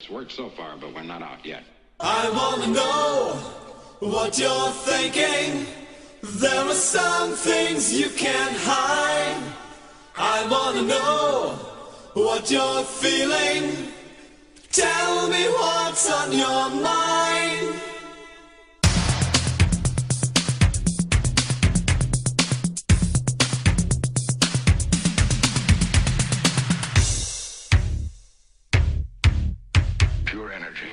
It's worked so far, but we're not out yet. I wanna know what you're thinking. There are some things you can't hide. I wanna know what you're feeling. Tell me what's on your mind. Pure energy.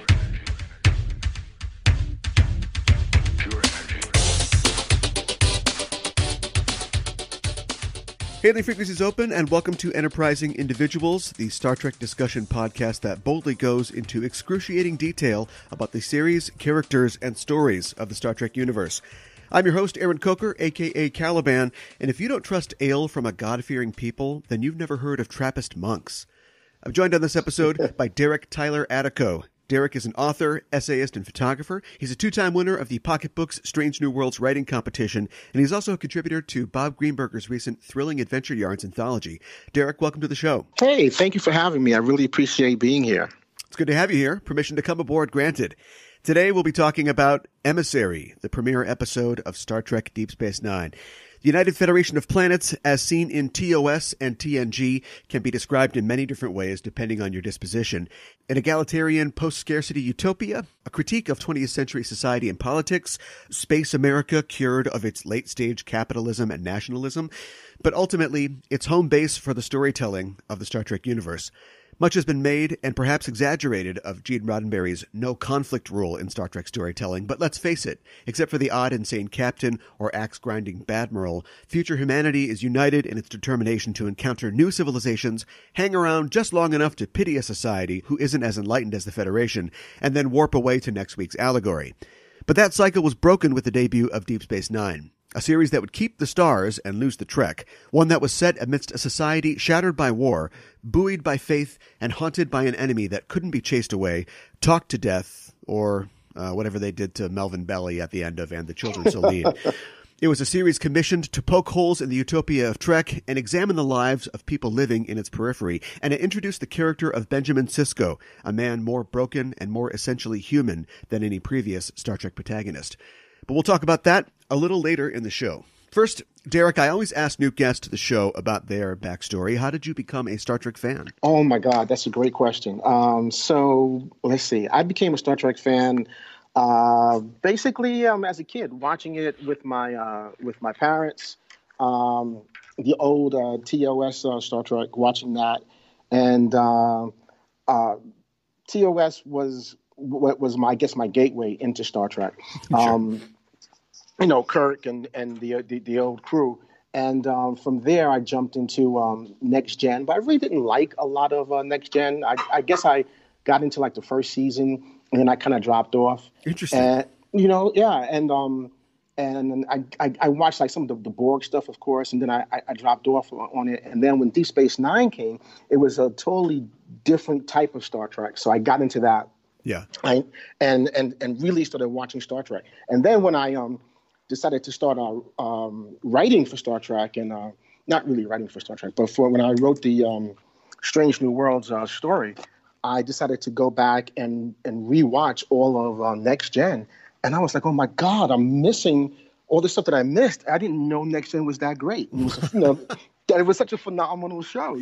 Hailing frequencies open, and welcome to Enterprising Individuals, the Star Trek discussion podcast that boldly goes into excruciating detail about the series, characters, and stories of the Star Trek universe. I'm your host, Aaron Coker, a.k.a. Caliban, and if you don't trust ale from a God-fearing people, then you've never heard of Trappist monks. I'm joined on this episode by Derek Tyler Attico. Derek is an author, essayist, and photographer. He's a two-time winner of the Pocketbooks Strange New Worlds writing competition, and he's also a contributor to Bob Greenberger's recent Thrilling Adventure Yarns anthology. Derek, welcome to the show. Hey, thank you for having me. I really appreciate being here. It's good to have you here. Permission to come aboard granted. Today we'll be talking about Emissary, the premiere episode of Star Trek Deep Space Nine. The United Federation of Planets, as seen in TOS and TNG, can be described in many different ways depending on your disposition. An egalitarian post-scarcity utopia, a critique of 20th century society and politics, space America cured of its late-stage capitalism and nationalism, but ultimately, it's home base for the storytelling of the Star Trek universe. Much has been made, and perhaps exaggerated, of Gene Roddenberry's no-conflict rule in Star Trek storytelling, but let's face it, except for the odd insane captain or axe-grinding Badmiral, future humanity is united in its determination to encounter new civilizations, hang around just long enough to pity a society who isn't as enlightened as the Federation, and then warp away to next week's allegory. But that cycle was broken with the debut of Deep Space Nine. A series that would keep the stars and lose the trek, one that was set amidst a society shattered by war, buoyed by faith, and haunted by an enemy that couldn't be chased away, talked to death, or whatever they did to Melvin Belly at the end of And the Children So Lead. It was a series commissioned to poke holes in the utopia of Trek and examine the lives of people living in its periphery, and it introduced the character of Benjamin Sisko, a man more broken and more essentially human than any previous Star Trek protagonist. But we'll talk about that a little later in the show. First, Derek, I always ask new guests to the show about their backstory. How did you become a Star Trek fan? Oh, my God, that's a great question. So let's see. I became a Star Trek fan basically as a kid, watching it with my parents, the old TOS Star Trek, watching that. And TOS was my gateway into Star Trek. Sure. Kirk and the old crew. And from there, I jumped into Next Gen, but I really didn't like a lot of Next Gen. I guess I got into like the first season, and then I kind of dropped off. Interesting. And, and I watched like some of the Borg stuff, of course, and then I dropped off on it. And then when Deep Space Nine came, it was a totally different type of Star Trek. So I got into that. Yeah. And really started watching Star Trek. And then when I decided to start writing for Star Trek, and not really writing for Star Trek, but when I wrote the Strange New Worlds story, I decided to go back and rewatch all of Next Gen. And I was like, oh, my God, I'm missing all the stuff that I missed. I didn't know Next Gen was that great. It was, that it was such a phenomenal show,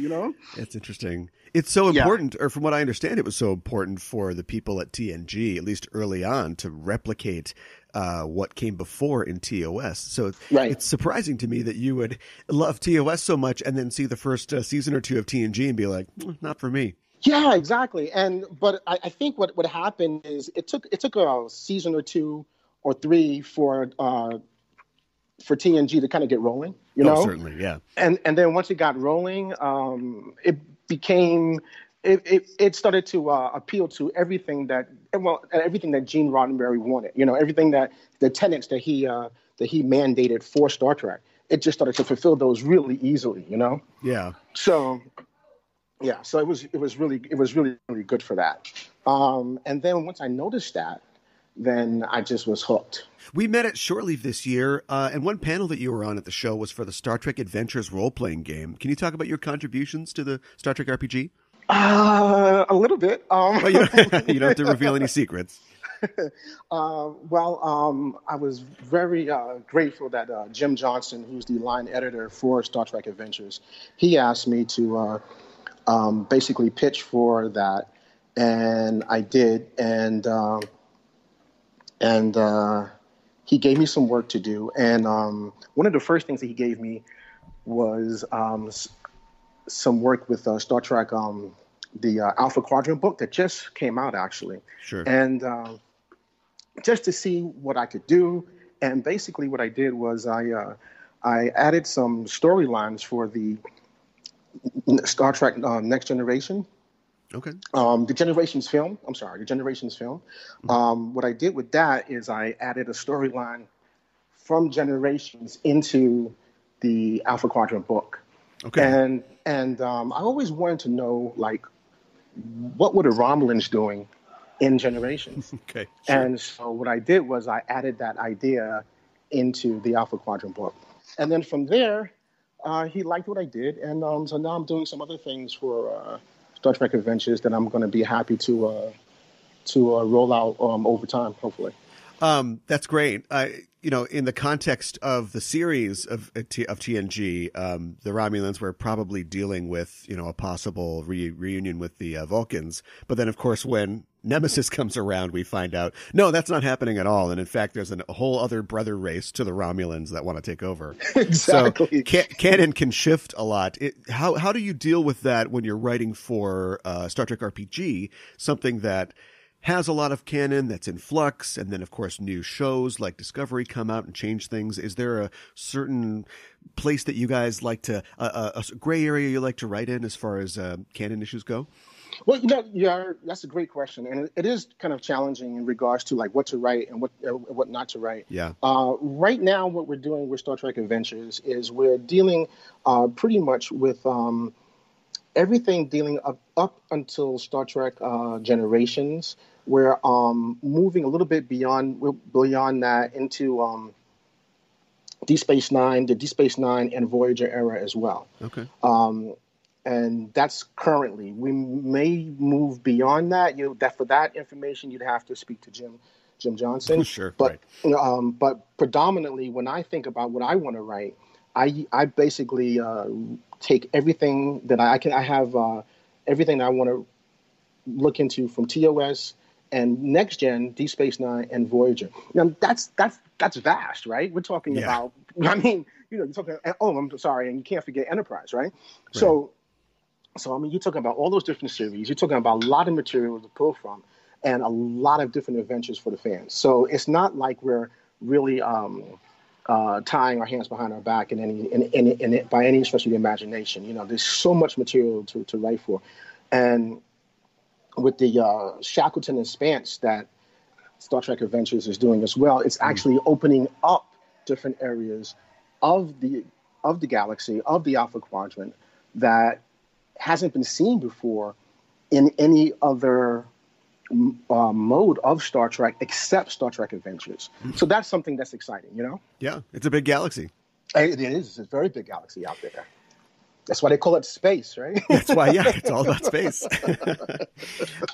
It's interesting. It's so important, or from what I understand, it was so important for the people at TNG, at least early on, to replicate what came before in TOS. So It's surprising to me that you would love TOS so much and then see the first season or two of TNG and be like, not for me. Yeah, exactly. But I think what happened is it took a season or two or three for TNG to kind of get rolling, Oh, certainly, yeah. And then once it got rolling, it started to appeal to everything that Gene Roddenberry wanted. Everything that the tenets that he mandated for Star Trek. It just started to fulfill those really easily. Yeah. So. Yeah, so it was really good for that. And then once I noticed that, then I just was hooked. We met at Shore Leave this year, and one panel that you were on at the show was for the Star Trek Adventures role-playing game. Can you talk about your contributions to the Star Trek RPG? A little bit. Well, you don't have to reveal any secrets. I was very grateful that Jim Johnson, who's the line editor for Star Trek Adventures, he asked me to basically pitch for that, and I did, and he gave me some work to do, and one of the first things that he gave me was some work with Star Trek, the Alpha Quadrant book that just came out, actually. Sure. And just to see what I could do. And basically what I did was I added some storylines for the Star Trek Next Generation. Okay. The Generations film. What I did with that is I added a storyline from Generations into the Alpha Quadrant book. Okay. And I always wanted to know, like, what were the Romulans doing in Generations? Okay. Sure. And so what I did was I added that idea into the Alpha Quadrant book. And then from there, he liked what I did. And so now I'm doing some other things for Star Trek Adventures that I'm going to be happy to roll out over time, hopefully. That's great. In the context of the series of TNG, the Romulans were probably dealing with, a possible reunion with the Vulcans. But then, of course, when Nemesis comes around, we find out, no, that's not happening at all. And in fact, there's a whole other brother race to the Romulans that want to take over. Exactly. So canon can shift a lot. How do you deal with that when you're writing for Star Trek RPG, something that has a lot of canon that's in flux, and then, of course, new shows like Discovery come out and change things? Is there a certain place that you guys like to, a gray area you like to write in as far as canon issues go? Well, that's a great question, and it is kind of challenging in regards to like what to write and what not to write. Yeah. Right now, what we're doing with Star Trek Adventures is we're dealing pretty much with everything dealing up until Star Trek Generations. We're moving a little bit beyond that into D-Space9, the D-Space9 and Voyager era as well. Okay. And that's currently. We may move beyond that. For that information, you'd have to speak to Jim Johnson. Sure. But right. But predominantly, when I think about what I want to write, I basically take everything that I have everything I want to look into from TOS and Next Gen, Deep Space Nine, and Voyager. That's vast, right? We're talking about. I mean, you're talking. Oh, I'm sorry, and you can't forget Enterprise, right? So I mean, you're talking about all those different series. You're talking about a lot of material to pull from, and a lot of different adventures for the fans. So it's not like we're really tying our hands behind our back by any stretch of the imagination. There's so much material to write for, and with the Shackleton and Spance that Star Trek Adventures is doing as well, it's actually opening up different areas of the galaxy, of the Alpha Quadrant, that hasn't been seen before in any other mode of Star Trek except Star Trek Adventures. So that's something that's exciting, Yeah, it's a big galaxy. It is. It's a very big galaxy out there. That's why they call it space, right? That's why, it's all about space.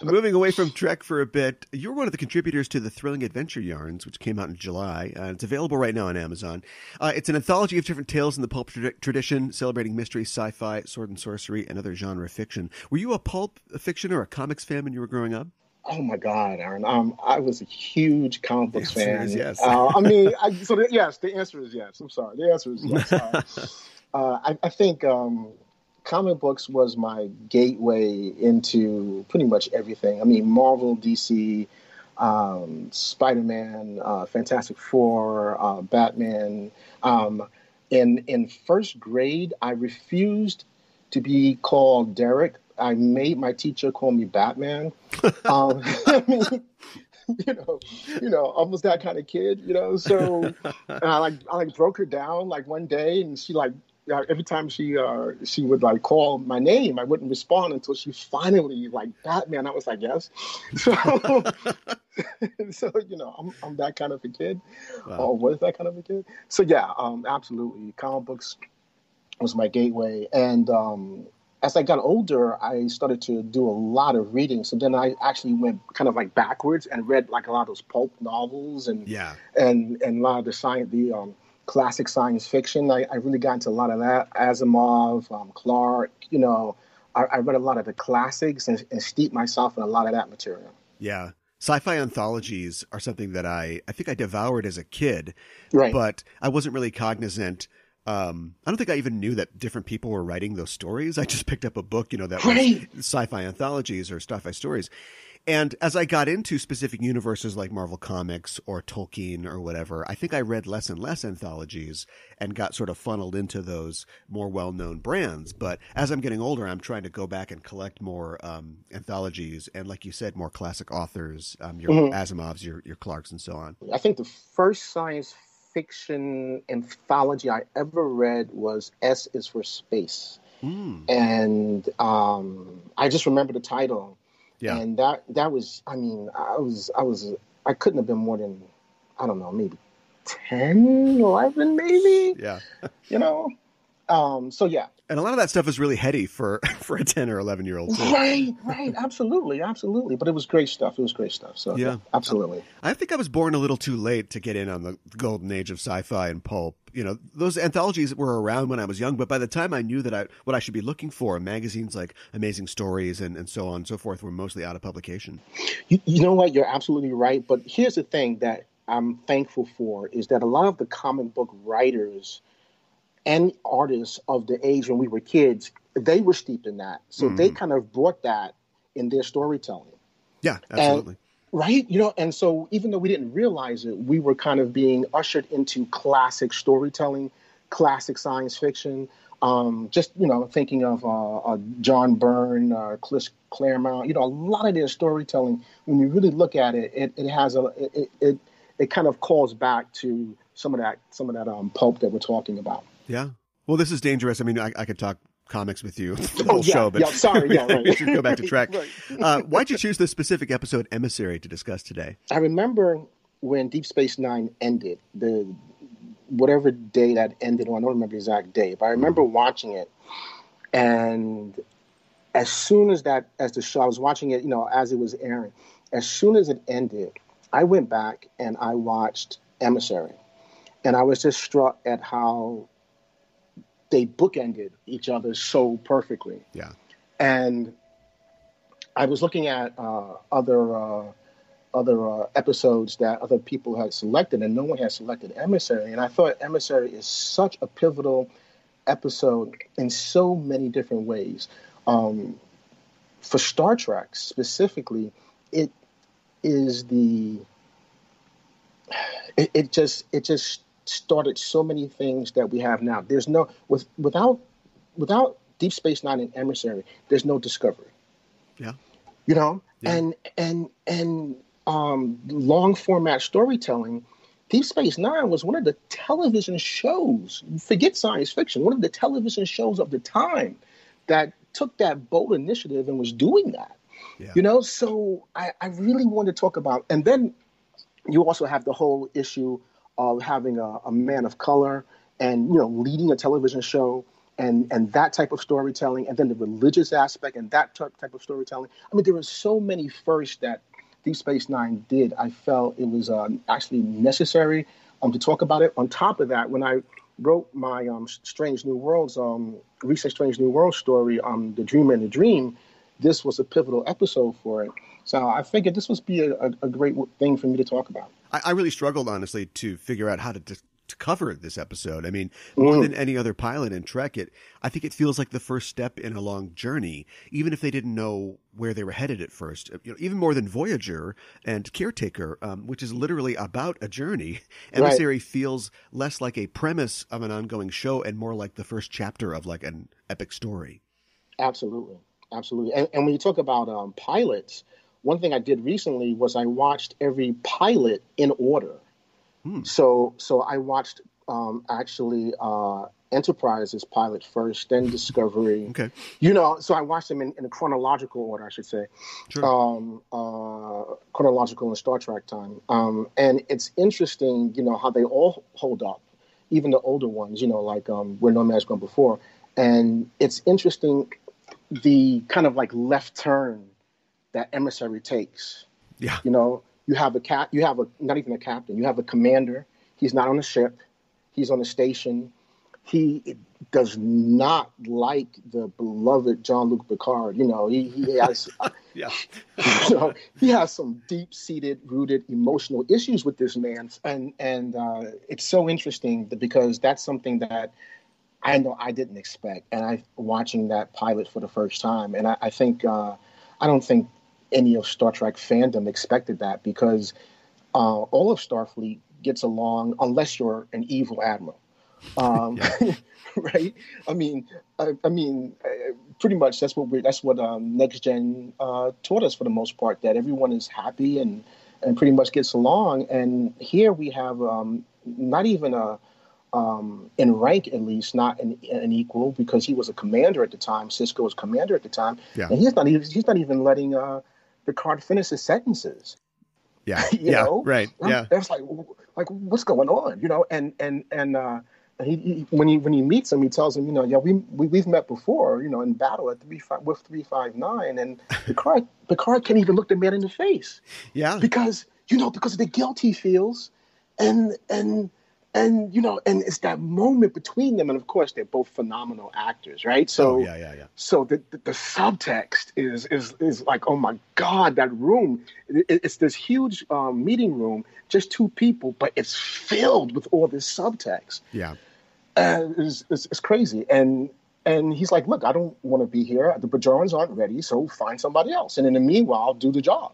Moving away from Trek for a bit, you're one of the contributors to the Thrilling Adventure Yarns, which came out in July. It's available right now on Amazon. It's an anthology of different tales in the pulp tradition, celebrating mystery, sci-fi, sword and sorcery, and other genre fiction. Were you a pulp fiction or a comics fan when you were growing up? Oh my God, Aaron! I was a huge comic books fan. Yes. Yes, the answer is yes. I'm sorry, the answer is yes. I think comic books was my gateway into pretty much everything. I mean, Marvel, DC, Spider-Man, Fantastic Four, Batman. In first grade, I refused to be called Derek. I made my teacher call me Batman. I mean, I was that kind of kid, So I broke her down like one day, and she every time she would call my name, I wouldn't respond until she finally Batman. I was like, yes. So I'm that kind of a kid, or was that kind of a kid. So yeah, absolutely, comic books was my gateway, and as I got older, I started to do a lot of reading. So then I actually went kind of like backwards and read like a lot of those pulp novels and a lot of the classic science fiction. I really got into a lot of that. Asimov, Clarke, I read a lot of the classics and steeped myself in a lot of that material. Yeah. Sci-fi anthologies are something that I think I devoured as a kid, right. But I wasn't really cognizant. I don't think I even knew that different people were writing those stories. I just picked up a book, that was sci-fi anthologies or sci-fi stories. And as I got into specific universes like Marvel Comics or Tolkien or whatever, I think I read less and less anthologies and got sort of funneled into those more well-known brands. But as I'm getting older, I'm trying to go back and collect more anthologies and, like you said, more classic authors, your Asimovs, your Clarks, and so on. I think the first science fiction anthology I ever read was S is for Space. And I just remember the title. Yeah. And that was, I couldn't have been more than, I don't know, maybe 10, 11, maybe. Yeah. So yeah. And a lot of that stuff is really heady for a 10 or 11-year-old too. Right. Absolutely. But it was great stuff. So yeah, absolutely. I think I was born a little too late to get in on the golden age of sci-fi and pulp. Those anthologies were around when I was young, but by the time I knew that what I should be looking for, magazines like Amazing Stories and so on and so forth were mostly out of publication. You know what? You're absolutely right. But here's the thing that I'm thankful for is that a lot of the comic book writers and artists of the age when we were kids, they were steeped in that. So they kind of brought that in their storytelling. Yeah, absolutely. Right? And so even though we didn't realize it, we were kind of being ushered into classic storytelling, classic science fiction. Just, thinking of John Byrne, Chris Claremont, a lot of their storytelling, when you really look at it, it has it kind of calls back to some of that pulp that we're talking about. Yeah. Well, this is dangerous. I mean, I could talk comics with you the whole show, but right. we should go back to track. Right. Why'd you choose this specific episode, Emissary, to discuss today? I remember when Deep Space Nine ended, whatever day that ended on, I don't remember the exact day, but I remember watching it. And as soon as the show, I was watching it, as it was airing, as soon as it ended, I went back and I watched Emissary. And I was just struck at how they bookended each other so perfectly. Yeah. And I was looking at other episodes that other people had selected, and no one had selected Emissary. And I thought Emissary is such a pivotal episode in so many different ways. For Star Trek specifically, it is it just started so many things that we have now. There's no without Deep Space Nine and Emissary, there's no Discovery. Yeah. And long format storytelling, Deep Space Nine was one of the television shows, forget science fiction, one of the television shows of the time that took that bold initiative and was doing that. Yeah. So I really want to talk about, and then you also have the whole issue of having a man of color and, leading a television show and that type of storytelling, and then the religious aspect and that type of storytelling. I mean, there were so many firsts that Deep Space Nine did. I felt it was actually necessary to talk about it. On top of that, when I wrote my Strange New Worlds, recent Strange New World story, The Dreamer and the Dream, this was a pivotal episode for it. So I figured this would be a great thing for me to talk about. I really struggled, honestly, to figure out how to cover this episode. I mean, more than any other pilot in Trek, I think it feels like the first step in a long journey, even if they didn't know where they were headed at first. Even more than Voyager and Caretaker, which is literally about a journey. Emissary feels less like a premise of an ongoing show and more like the first chapter of like an epic story. Absolutely. And when you talk about pilots, one thing I did recently was I watched every pilot in order. So I watched Enterprise's pilot first, then Discovery. Okay. So I watched them in a chronological order, I should say. Sure. Chronological in Star Trek time. And it's interesting, how they all hold up, even the older ones, like Where No Man's Gone Before. And it's interesting the kind of like left turn that Emissary takes. Yeah. You know, you have not even a captain, you have a commander. He's not on a ship. He's on a station. He does not like the beloved Jean-Luc Picard. You know, he has, Yeah. you know, he has some deep-seated, rooted emotional issues with this man, and it's so interesting because that's something that I know I didn't expect. And I watching that pilot for the first time, and I think I don't think any of Star Trek fandom expected that, because all of Starfleet gets along unless you're an evil admiral. Right? I mean, pretty much that's what Next Gen taught us for the most part, that everyone is happy and pretty much gets along. And here we have not even in rank, at least, not an equal, because he was a commander at the time. Sisko was commander at the time, and he's not even letting Picard finish his sentences. Yeah, you know? Right. Yeah, that's like what's going on, you know? And he when he meets him, he tells him, you know, yeah, we've met before, you know, in battle with 359, and Picard can't even look the man in the face, because of the guilt he feels, and you know, and it's that moment between them, and of course they're both phenomenal actors, right? So So the subtext is like, oh my God, that room, it's this huge meeting room, just two people, but it's filled with all this subtext. Yeah, it's crazy, and he's like, look, I don't want to be here. The Bajorans aren't ready, so find somebody else, and in the meanwhile, do the job.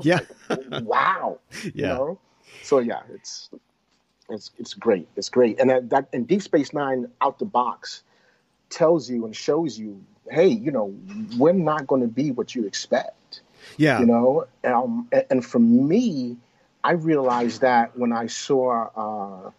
Yeah. Like, wow. Yeah. You know? So yeah, it's great. It's great. And that and Deep Space Nine out the box tells you and shows you, hey, you know, we're not going to be what you expect. Yeah. You know, and for me, I realized that when I saw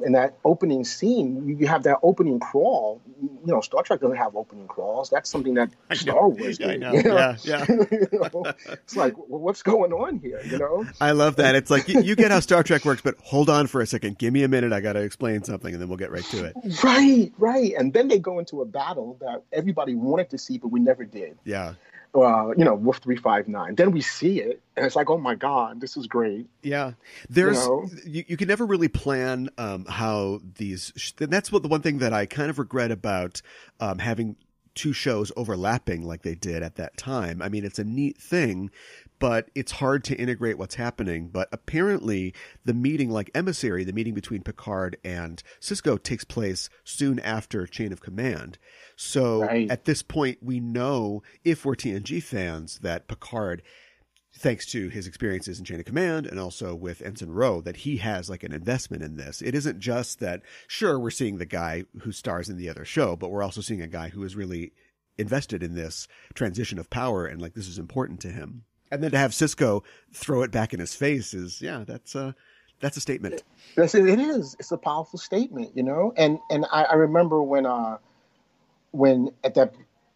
in that opening scene, you have that opening crawl. You know, Star Trek doesn't have opening crawls. That's something that Star Wars did. I know. You know? Yeah. You know? It's like, well, what's going on here? You know? I love that. It's like, you get how Star Trek works, but hold on for a second. Give me a minute. I got to explain something, and then we'll get right to it. Right. And then they go into a battle that everybody wanted to see, but we never did. Yeah. You know, with 359. Then we see it, and it's like, oh my God, this is great. Yeah, there's You know? you can never really plan how these. And that's the one thing that I kind of regret about having two shows overlapping like they did at that time. I mean, it's a neat thing, but it's hard to integrate what's happening. But apparently the meeting, like Emissary, the meeting between Picard and Sisko, takes place soon after Chain of Command. So At this point, we know, if we're TNG fans, that Picard, thanks to his experiences in Chain of Command and also with Ensign Ro, that he has like an investment in this. It isn't just that, sure, we're seeing the guy who stars in the other show, but we're also seeing a guy who is really invested in this transition of power, and like, this is important to him. And then to have Sisko throw it back in his face is, that's a statement. Yes, it is. It's a powerful statement, you know? And I remember when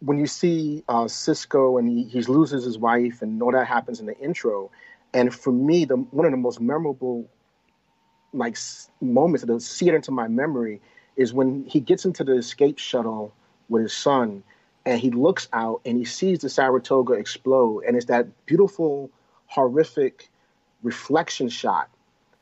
you see Sisko and he loses his wife and all that happens in the intro. And for me, one of the most memorable like moments that seared into my memory is when he gets into the escape shuttle with his son, and he looks out and he sees the Saratoga explode, and it's that beautiful, horrific reflection shot.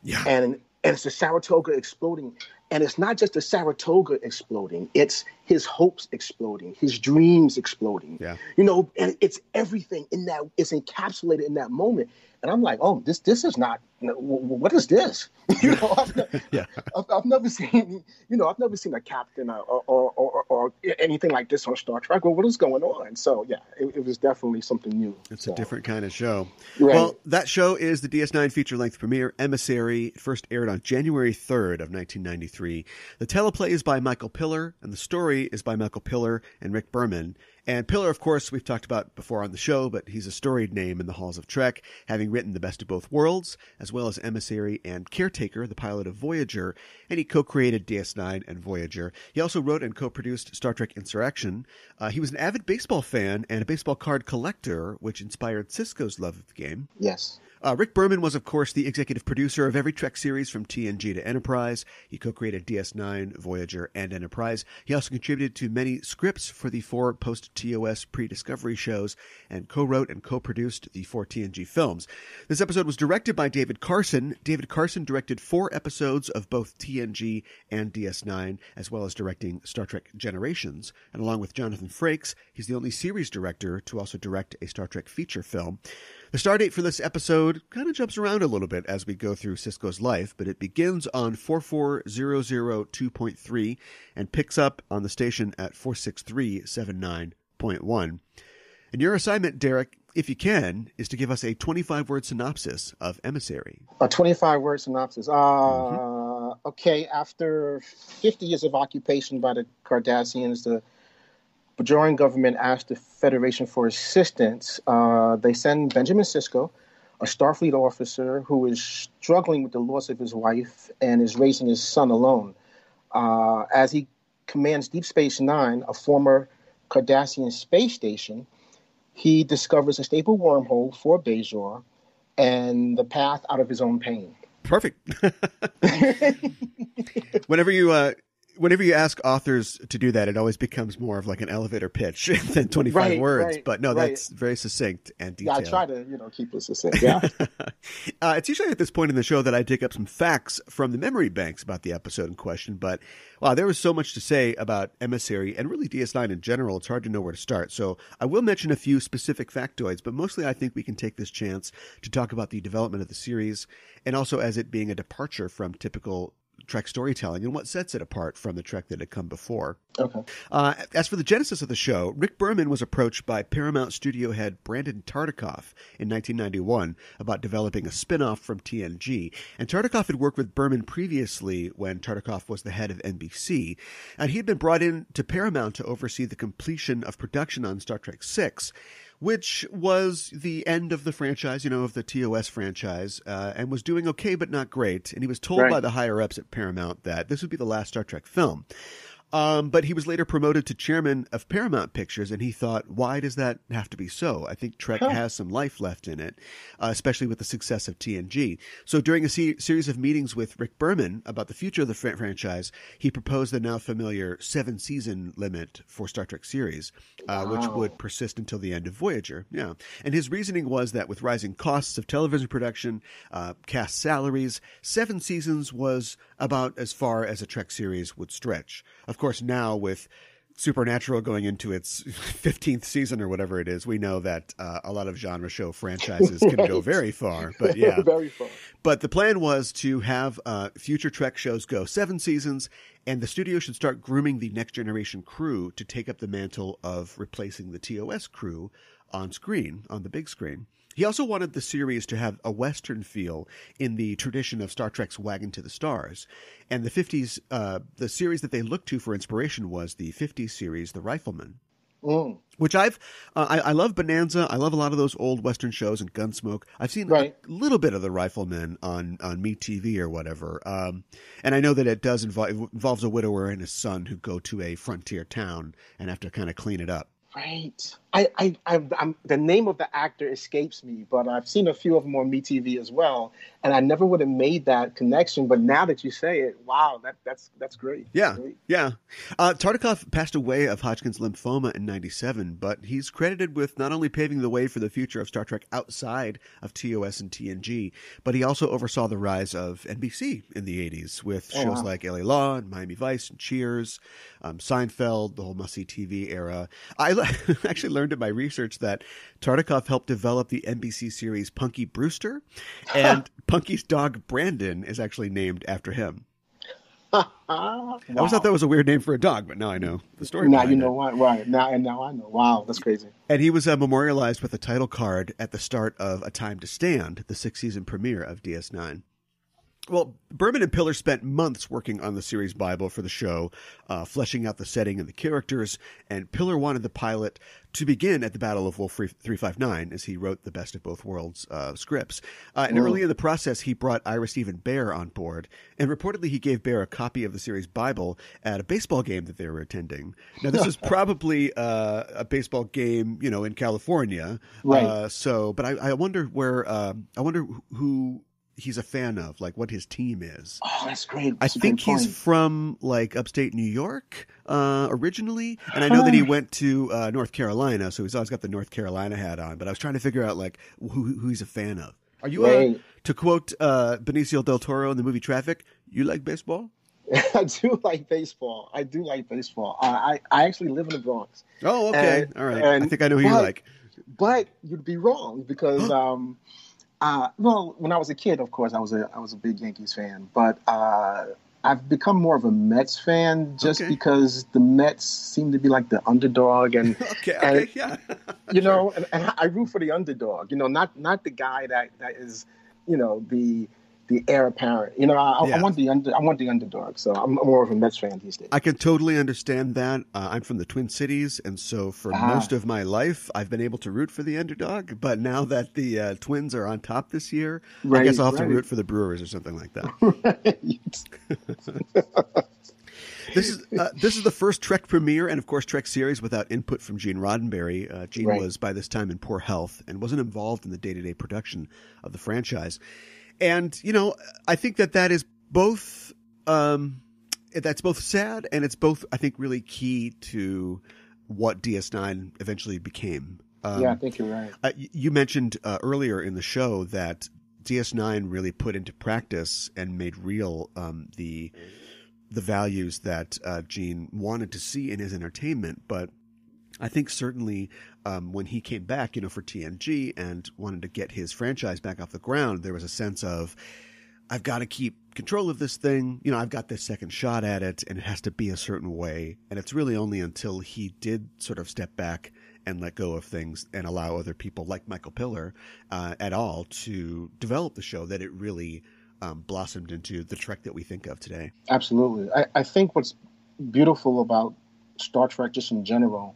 Yeah. And it's the Saratoga exploding. And it's not just the Saratoga exploding, it's his hopes exploding, his dreams exploding. Yeah. You know, and it's everything in that, it's encapsulated in that moment. And I'm like, oh, this is not, what is this? You know, I've never seen, I've never seen a captain or anything like this on Star Trek. Well, what is going on? So, yeah, it was definitely something new. It's a different kind of show. Right. Well, that show is the DS9 feature-length premiere, Emissary. It first aired on January 3rd of 1993. The teleplay is by Michael Piller, and the story is by Michael Piller and Rick Berman. And Piller, of course, we've talked about before on the show, but he's a storied name in the halls of Trek, having written The Best of Both Worlds, as well as Emissary and Caretaker, the pilot of Voyager, and he co-created DS9 and Voyager. He also wrote and co-produced Star Trek Insurrection. He was an avid baseball fan and a baseball card collector, which inspired Sisko's love of the game. Yes. Rick Berman was, of course, the executive producer of every Trek series from TNG to Enterprise. He co-created DS9, Voyager, and Enterprise. He also contributed to many scripts for the 4 post-TOS pre-Discovery shows and co-wrote and co-produced the 4 TNG films. This episode was directed by David Carson. David Carson directed 4 episodes of both TNG and DS9, as well as directing Star Trek Generations. And along with Jonathan Frakes, he's the only series director to also direct a Star Trek feature film. The stardate for this episode kind of jumps around a little bit as we go through Sisko's life, but it begins on 44002.3 and picks up on the station at 46379.1. And your assignment, Derek, if you can, is to give us a 25-word synopsis of Emissary. A 25-word synopsis. Okay, after 50 years of occupation by the Cardassians, the Bajoran government asked the Federation for assistance. They send Benjamin Sisko, a Starfleet officer who is struggling with the loss of his wife and is raising his son alone. As he commands Deep Space Nine, a former Cardassian space station, he discovers a stable wormhole for Bajor and the path out of his own pain. Perfect. Whenever you ask authors to do that, it always becomes more of like an elevator pitch than 25 words. Right, but no, that's very succinct and detailed. Yeah, I try to, keep it succinct. Yeah. It's usually at this point in the show that I dig up some facts from the memory banks about the episode in question. But wow, there was so much to say about Emissary and really DS9 in general. It's hard to know where to start. So I will mention a few specific factoids, but mostly I think we can take this chance to talk about the development of the series and also as it being a departure from typical Trek storytelling and what sets it apart from the Trek that had come before. Okay. As for the genesis of the show, Rick Berman was approached by Paramount studio head Brandon Tartikoff in 1991 about developing a spin-off from TNG. And Tartikoff had worked with Berman previously when Tartikoff was the head of NBC. And he had been brought in to Paramount to oversee the completion of production on Star Trek VI, which was the end of the franchise, of the TOS franchise, and was doing okay but not great. And he was told by the higher-ups at Paramount that this would be the last Star Trek film. But he was later promoted to chairman of Paramount Pictures, and he thought, why does that have to be so? I think Trek has some life left in it, especially with the success of TNG. So during a series of meetings with Rick Berman about the future of the franchise, he proposed the now familiar 7-season limit for Star Trek series, which would persist until the end of Voyager. Yeah. And his reasoning was that with rising costs of television production, cast salaries, 7 seasons was about as far as a Trek series would stretch. Of course, now with Supernatural going into its 15th season or whatever it is, we know that a lot of genre show franchises can go very far. But yeah, very far. But the plan was to have future Trek shows go 7 seasons, and the studio should start grooming the next generation crew to take up the mantle of replacing the TOS crew on screen, on the big screen. He also wanted the series to have a Western feel in the tradition of Star Trek's Wagon to the Stars. And the 50s, the series that they looked to for inspiration was the 50s series, The Rifleman. Which I love Bonanza. I love a lot of those old Western shows and Gunsmoke. I've seen a little bit of The Rifleman on MeTV or whatever. And I know that it does involves a widower and his son who go to a frontier town and have to kind of clean it up. Right. I'm the name of the actor escapes me, but I've seen a few of them on MeTV as well, and I never would have made that connection. But now that you say it, wow, that's great. Yeah, great. Yeah. Tartikoff passed away of Hodgkin's lymphoma in '97, but he's credited with not only paving the way for the future of Star Trek outside of TOS and TNG, but he also oversaw the rise of NBC in the '80s with shows like LA Law and Miami Vice and Cheers, Seinfeld, the whole must-see TV era. I actually learned in my research that Tartikoff helped develop the NBC series Punky Brewster, and Punky's dog Brandon is actually named after him. Wow. I always thought that was a weird name for a dog, but now I know the story. Now you know why, right? Now I know. Wow, that's crazy. And he was memorialized with a title card at the start of A Time to Stand, the 6th season premiere of DS9. Well, Berman and Piller spent months working on the series Bible for the show, fleshing out the setting and the characters, and Piller wanted the pilot to begin at the Battle of Wolf 359 as he wrote the Best of Both Worlds scripts. And early in the process, he brought Ira Stephen Bear on board, and reportedly he gave Bear a copy of the series Bible at a baseball game that they were attending. Now, this is probably a baseball game, in California. Right. But I wonder who he's a fan of, like what his team is. Oh, that's great. I think he's from like upstate New York originally, and I know that he went to North Carolina, so he's always got the North Carolina hat on. But I was trying to figure out like who he's a fan of. Are you to quote Benicio del Toro in the movie Traffic? You like baseball? I do like baseball. I actually live in the Bronx. Oh, okay, all right. I think I know who you like. But you'd be wrong because. Well, when I was a kid, of course, I was a big Yankees fan, but I've become more of a Mets fan just because the Mets seem to be like the underdog, and yeah, sure. and I root for the underdog, not the guy that is, the heir apparent. I want the underdog. So I'm more of a Mets fan these days. I can totally understand that. I'm from the Twin Cities, and so for most of my life, I've been able to root for the underdog. But now that the Twins are on top this year, I guess I'll have to root for the Brewers or something like that. This is the first Trek premiere, and of course Trek series without input from Gene Roddenberry. Gene was by this time in poor health and wasn't involved in the day-to-day production of the franchise. And, I think that is both, that's both sad and it's both, I think, really key to what DS9 eventually became. I think you're right. You mentioned earlier in the show that DS9 really put into practice and made real the values that Gene wanted to see in his entertainment. But I think certainly when he came back, for TNG and wanted to get his franchise back off the ground, there was a sense of, I've got to keep control of this thing. I've got this second shot at it, and it has to be a certain way. And it's really only until he did sort of step back and let go of things and allow other people like Michael Piller at all to develop the show that it really blossomed into the Trek that we think of today. Absolutely. I think what's beautiful about Star Trek just in general,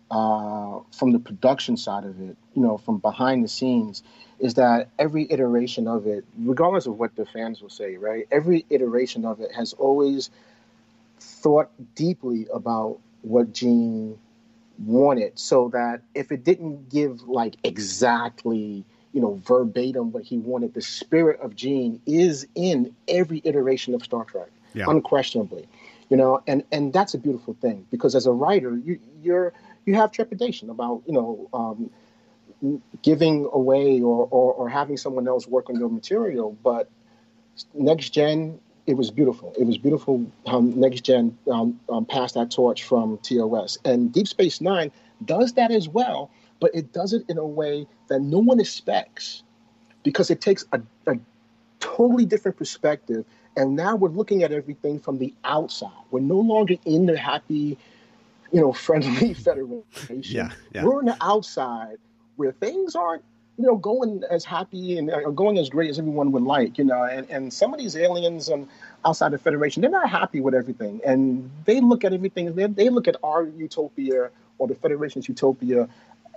from the production side of it, from behind the scenes, is that every iteration of it, regardless of what the fans will say, right? Every iteration of it has always thought deeply about what Gene wanted, so that if it didn't give like exactly, verbatim what he wanted, the spirit of Gene is in every iteration of Star Trek, unquestionably, and that's a beautiful thing, because as a writer, you have trepidation about, giving away or having someone else work on your material. But Next Gen, it was beautiful. It was beautiful how Next Gen passed that torch from TOS. And Deep Space Nine does that as well, but it does it in a way that no one expects, because it takes a totally different perspective. And now we're looking at everything from the outside. We're no longer in the happy, friendly Federation. Yeah. We're on the outside where things aren't, going as happy and going as great as everyone would like, and some of these aliens outside the Federation, they're not happy with everything. And they look at everything, they look at our utopia or the Federation's utopia,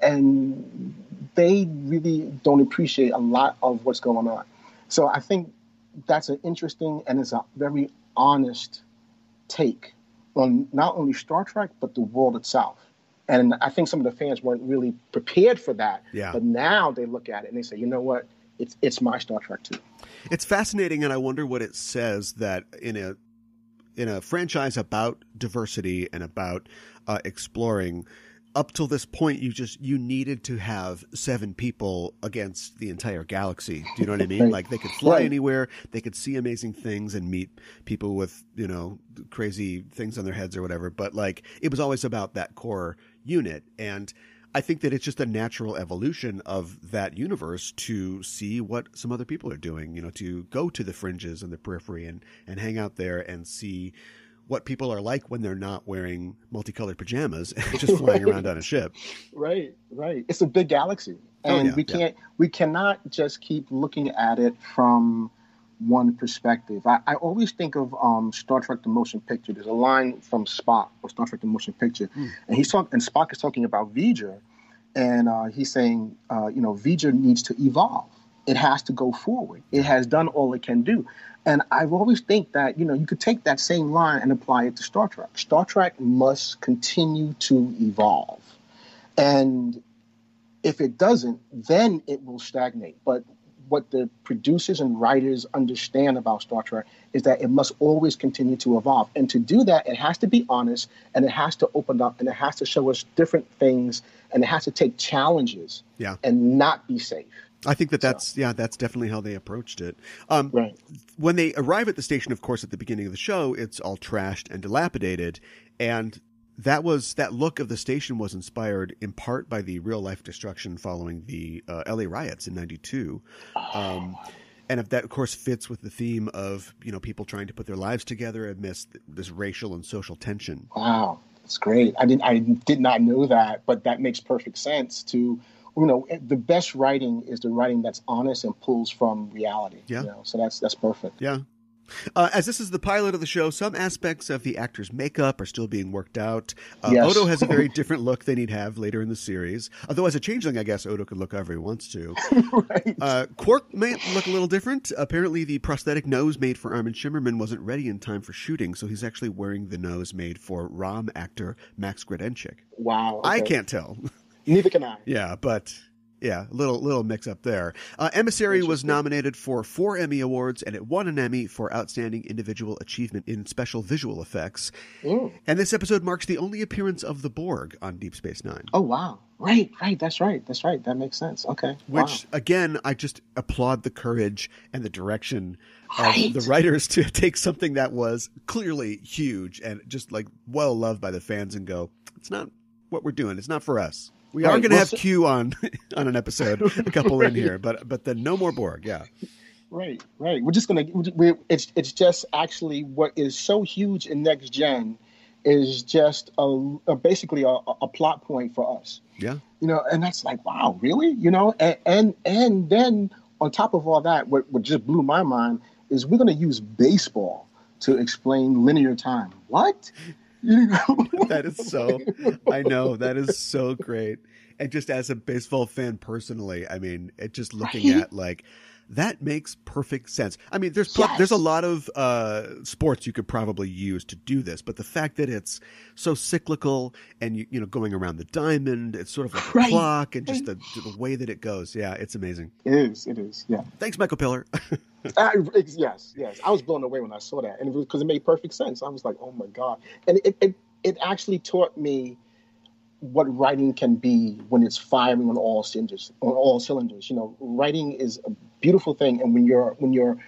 and they really don't appreciate a lot of what's going on. So I think that's an interesting and it's a very honest take on not only Star Trek, but the world itself. And I think some of the fans weren't really prepared for that. Yeah. But now they look at it and they say, you know what? It's my Star Trek too. It's fascinating, and I wonder what it says that in a franchise about diversity and about exploring, up till this point, you needed to have 7 people against the entire galaxy. Do you know what I mean? Right. Like they could fly anywhere, they could see amazing things and meet people with, crazy things on their heads or whatever. But like it was always about that core unit. And I think that it's just a natural evolution of that universe to see what some other people are doing, to go to the fringes and the periphery and hang out there and see what people are like when they're not wearing multicolored pajamas and just flying around on a ship. Right. It's a big galaxy. And we cannot just keep looking at it from one perspective. I always think of Star Trek: The Motion Picture. There's a line from Spock or Star Trek: The Motion Picture, and Spock is talking about V'Ger, and he's saying, V'Ger needs to evolve. It has to go forward. It has done all it can do. And I always think that, you could take that same line and apply it to Star Trek. Star Trek must continue to evolve. And if it doesn't, then it will stagnate. But what the producers and writers understand about Star Trek is that it must always continue to evolve. And to do that, it has to be honest, and it has to open up, and it has to show us different things, and it has to take challenges and not be safe. I think that's definitely how they approached it. Right. When they arrive at the station, of course, at the beginning of the show, it's all trashed and dilapidated. And that look of the station was inspired in part by the real life destruction following the LA riots in '92. And if that, of course, fits with the theme of, people trying to put their lives together amidst this racial and social tension. Wow. That's great. I did not know that, but that makes perfect sense to, the best writing is the writing that's honest and pulls from reality. Yeah. So that's perfect. Yeah. As this is the pilot of the show, some aspects of the actor's makeup are still being worked out. Yes. Odo has a very different look than he'd have later in the series. Although as a changeling, I guess Odo could look however he wants to. Right. Quark may look a little different. Apparently the prosthetic nose made for Armin Shimmerman wasn't ready in time for shooting, so he's actually wearing the nose made for ROM actor Max Gredenchik. Wow. Okay. I can't tell. Neither can I. Yeah, but... yeah, little mix up there. Emissary was nominated for 4 Emmy Awards, and it won an Emmy for Outstanding Individual Achievement in Special Visual Effects. And this episode marks the only appearance of the Borg on Deep Space Nine. Oh, wow. Right. That's right. That makes sense. Okay. Which, again, I just applaud the courage and the direction of the writers to take something that was clearly huge and just well loved by the fans and go, it's not what we're doing. It's not for us. We are going to have Q on an episode, a couple in here, but then no more Borg. Yeah. Right. We're just going to, it's just actually what is so huge in Next Gen is just basically a plot point for us. Yeah. And that's wow, really? And then on top of all that, what just blew my mind is we're going to use baseball to explain linear time. What? That is so, I know, that is so great. And just as a baseball fan personally, I mean, just looking at that makes perfect sense. I mean, there's a lot of sports you could probably use to do this, but the fact that it's so cyclical and going around the diamond, it's sort of like a clock, and just the way that it goes. Yeah, it's amazing. It is. Yeah. Thanks, Michael Piller. Yes. I was blown away when I saw that, and because it made perfect sense. I was like, oh my God. And it actually taught me what writing can be when it's firing on all cylinders. Writing is a beautiful thing, and when you're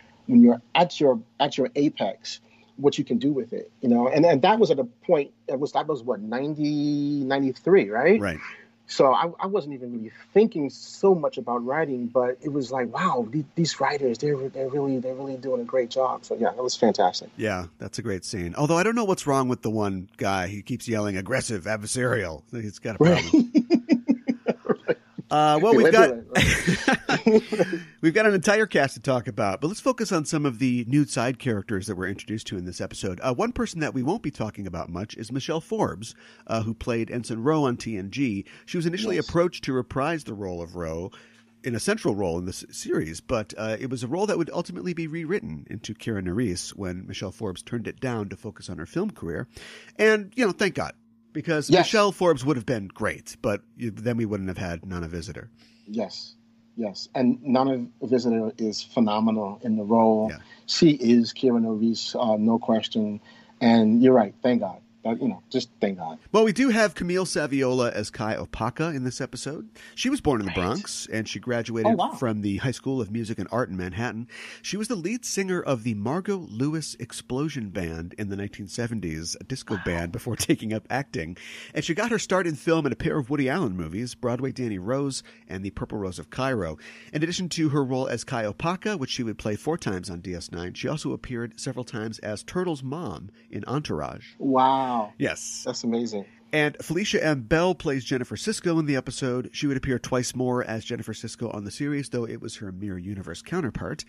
at your apex, what you can do with it, and that was at a point that was what 90, 93, right? Right. So I wasn't even really thinking so much about writing, but it was like, wow, these writers, they're really doing a great job. So yeah, that was fantastic. Yeah, that's a great scene. Although I don't know what's wrong with the one guy. He keeps yelling aggressive, adversarial. He's got a problem. Well, we've got an entire cast to talk about, but let's focus on some of the new side characters that we're introduced to in this episode. One person that we won't be talking about much is Michelle Forbes, who played Ensign Ro on TNG. She was initially approached to reprise the role of Ro in a central role in this series, but it was a role that would ultimately be rewritten into Kira Nerys when Michelle Forbes turned it down to focus on her film career. And, thank God. Because Michelle Forbes would have been great, but then we wouldn't have had Nana Visitor. Yes. And Nana Visitor is phenomenal in the role. Yeah. She is Kira Nerys, no question. And you're right. Thank God. Just thank God. Well, we do have Camille Saviola as Kai Opaka in this episode. She was born in the Bronx, and she graduated from the High School of Music and Art in Manhattan. She was the lead singer of the Margot Lewis Explosion Band in the 1970s, a disco band, before taking up acting. And she got her start in film in a pair of Woody Allen movies, Broadway Danny Rose and The Purple Rose of Cairo. In addition to her role as Kai Opaka, which she would play 4 times on DS9, she also appeared several times as Turtle's mom in Entourage. Wow. Yes. That's amazing. And Felicia M. Bell plays Jennifer Sisko in the episode. She would appear twice more as Jennifer Sisko on the series, though it was her Mirror Universe counterpart.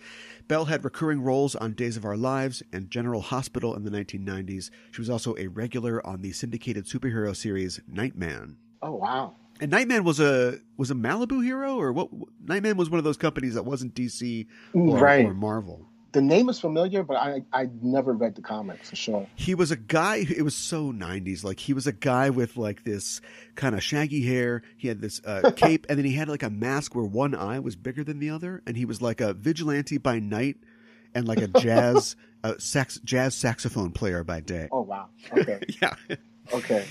Bell had recurring roles on Days of Our Lives and General Hospital in the 1990s. She was also a regular on the syndicated superhero series Nightman. Oh, wow. And Nightman was a Malibu hero, or what? Nightman was one of those companies that wasn't DC or Marvel. The name is familiar, but I never read the comic for sure. He was a guy. It was so 90s. Like, he was a guy with like this kind of shaggy hair. He had this cape, and then he had like a mask where one eye was bigger than the other, and he was like a vigilante by night and like a jazz saxophone player by day. Oh, wow. Okay. Yeah. Okay.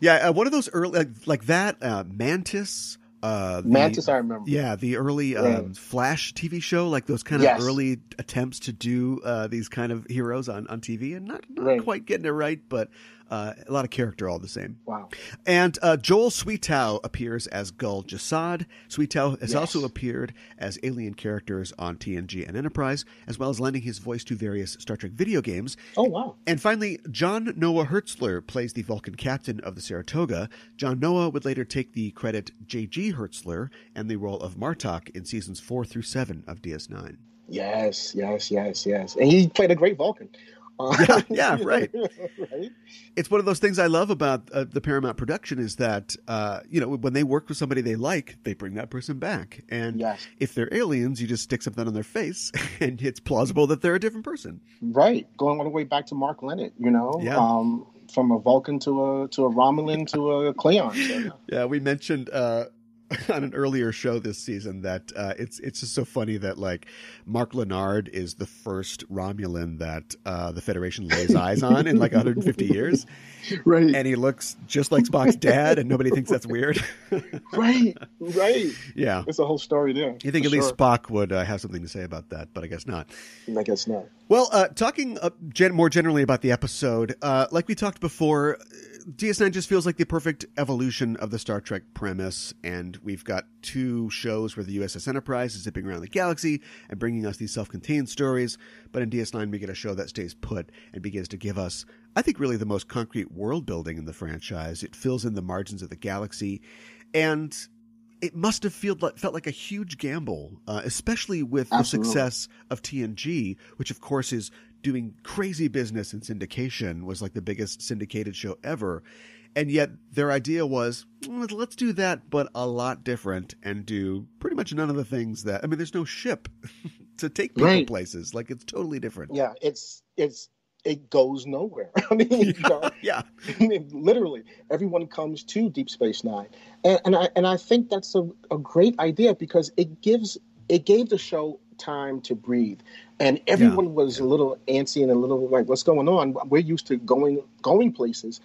Yeah, one of those early like that Mantis. Mantis, I remember. Yeah, the early Flash TV show, like those kind of early attempts to do these kind of heroes on TV, and not quite getting it right, but a lot of character all the same. Wow. And Joel Sweetow appears as Gul Jasad. Sweetow has also appeared as alien characters on TNG and Enterprise, as well as lending his voice to various Star Trek video games. Oh, wow. And finally, John Noah Hertzler plays the Vulcan captain of the Saratoga. John Noah would later take the credit J.G. Hertzler and the role of Martok in seasons 4 through 7 of DS9. Yes. And he played a great Vulcan. Right. Right. It's one of those things I love about the Paramount production is that, when they work with somebody they like, they bring that person back. And if they're aliens, you just stick something on their face and it's plausible that they're a different person. Right. Going all the way back to Mark Lennon, from a Vulcan to a Romulan to a Klingon. So, yeah, we mentioned on an earlier show this season that it's just so funny that like Mark Lenard is the first Romulan that the Federation lays eyes on in like 150 years. Right. And he looks just like Spock's dad and nobody thinks that's weird. Right. Yeah. There's a whole story there. You think at least Spock would have something to say about that, but I guess not. I guess not. Well, talking more generally about the episode, like we talked before, DS9 just feels like the perfect evolution of the Star Trek premise, and we've got two shows where the USS Enterprise is zipping around the galaxy and bringing us these self-contained stories, but in DS9 we get a show that stays put and begins to give us, I think, really the most concrete world building in the franchise. It fills in the margins of the galaxy, and it must have felt like a huge gamble, especially with the success of TNG, which of course is doing crazy business in syndication, was like the biggest syndicated show ever. And yet their idea was, let's do that, but a lot different, and do pretty much none of the things that, there's no ship to take people places. Like, it's totally different. Yeah, it goes nowhere. Literally, everyone comes to Deep Space Nine, and I think that's a great idea because it gave the show time to breathe, and everyone was a little antsy and a little like, what's going on? We're used to going places,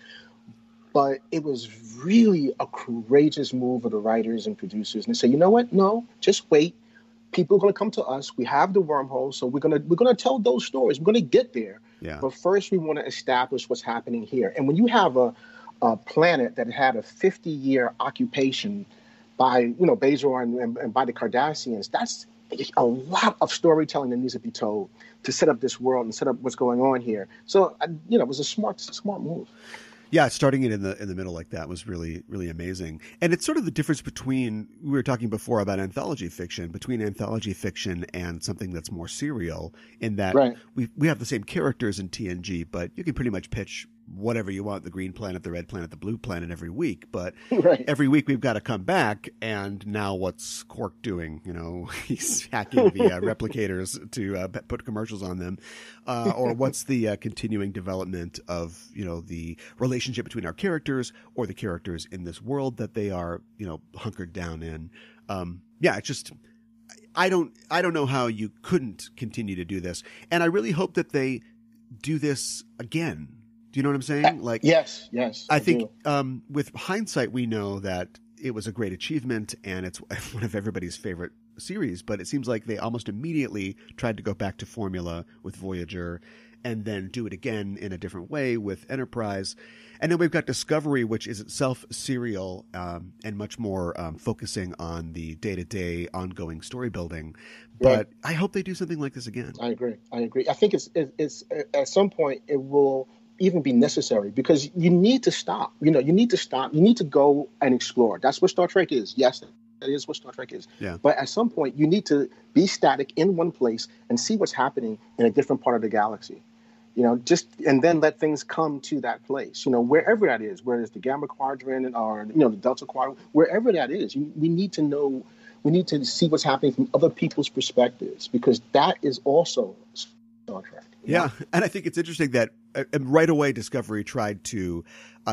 but it was really a courageous move of the writers and producers, and they say, you know what? No, just wait. People are going to come to us. We have the wormhole, so we're going to tell those stories. We're going to get there. Yeah. But first, we want to establish what's happening here. And when you have a planet that had a 50-year occupation by Bajoran and by the Cardassians, that's a lot of storytelling that needs to be told to set up this world and set up what's going on here. So it was a smart move. Yeah, starting it in the middle like that was really, really amazing. And it's sort of the difference between, we were talking before about anthology fiction, between anthology fiction and something that's more serial, in that we have the same characters in TNG, but you can pretty much pitch whatever you want, the green planet, the red planet, the blue planet every week. But every week we've got to come back, and now what's Quark doing? He's hacking the replicators to put commercials on them. Or what's the continuing development of, the relationship between our characters or the characters in this world that they are, hunkered down in. It's just, I don't know how you couldn't continue to do this. And I really hope that they do this again. Do you know what I'm saying? Like, yes. I think with hindsight, we know that it was a great achievement and it's one of everybody's favorite series. But it seems like they almost immediately tried to go back to formula with Voyager, and then do it again in a different way with Enterprise. And then we've got Discovery, which is itself serial and much more focusing on the day-to-day ongoing story building. But I hope they do something like this again. I agree. I think it's at some point it will even be necessary, because you need to stop. You need to stop. You need to go and explore. That's what Star Trek is. Yes, that is what Star Trek is. Yeah. But at some point, you need to be static in one place and see what's happening in a different part of the galaxy. And then let things come to that place, wherever that is, whether it's the Gamma Quadrant or, the Delta Quadrant, wherever that is. We need to know, we need to see what's happening from other people's perspectives, because that is also Star Trek. Yeah, and I think it's interesting that right away Discovery tried to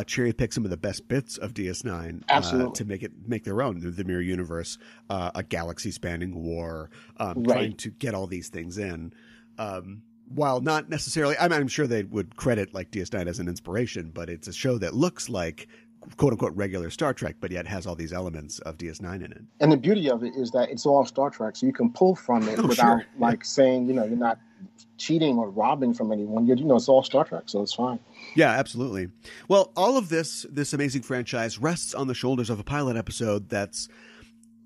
cherry pick some of the best bits of DS9 to make their own, the Mirror Universe, a galaxy-spanning war, trying to get all these things in. While not necessarily, I'm sure they would credit like DS9 as an inspiration, but it's a show that looks like quote unquote regular Star Trek, but yet has all these elements of DS9 in it. And the beauty of it is that it's all Star Trek, so you can pull from it without saying, you're not cheating or robbing from anyone. It's all Star Trek, so it's fine. Yeah, absolutely. Well, all of this amazing franchise rests on the shoulders of a pilot episode that's,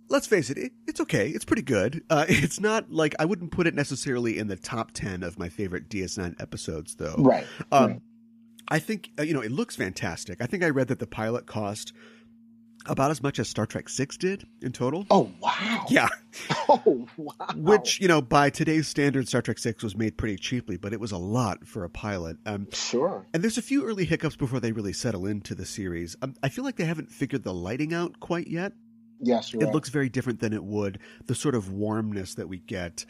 let's face it, it's okay. It's pretty good. It's not like, I wouldn't put it necessarily in the top 10 of my favorite DS9 episodes, though. Right. I think, it looks fantastic. I think I read that the pilot cost about as much as Star Trek 6 did in total. Oh, wow. Yeah. Oh, wow. Which, by today's standards, Star Trek 6 was made pretty cheaply, but it was a lot for a pilot. Sure. And there's a few early hiccups before they really settle into the series. I feel like they haven't figured the lighting out quite yet. Yes, you're it right. looks very different than it would. The sort of warmness that we get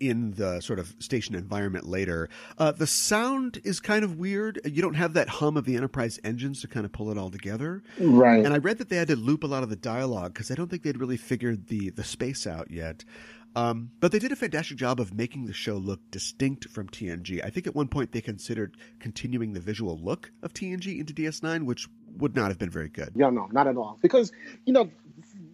in the sort of station environment later. The sound is kind of weird. You don't have that hum of the Enterprise engines to kind of pull it all together. Right. And I read that they had to loop a lot of the dialogue because I don't think they'd really figured the space out yet. But they did a fantastic job of making the show look distinct from TNG. I think at one point they considered continuing the visual look of TNG into DS9, which would not have been very good. Yeah, no, not at all. Because,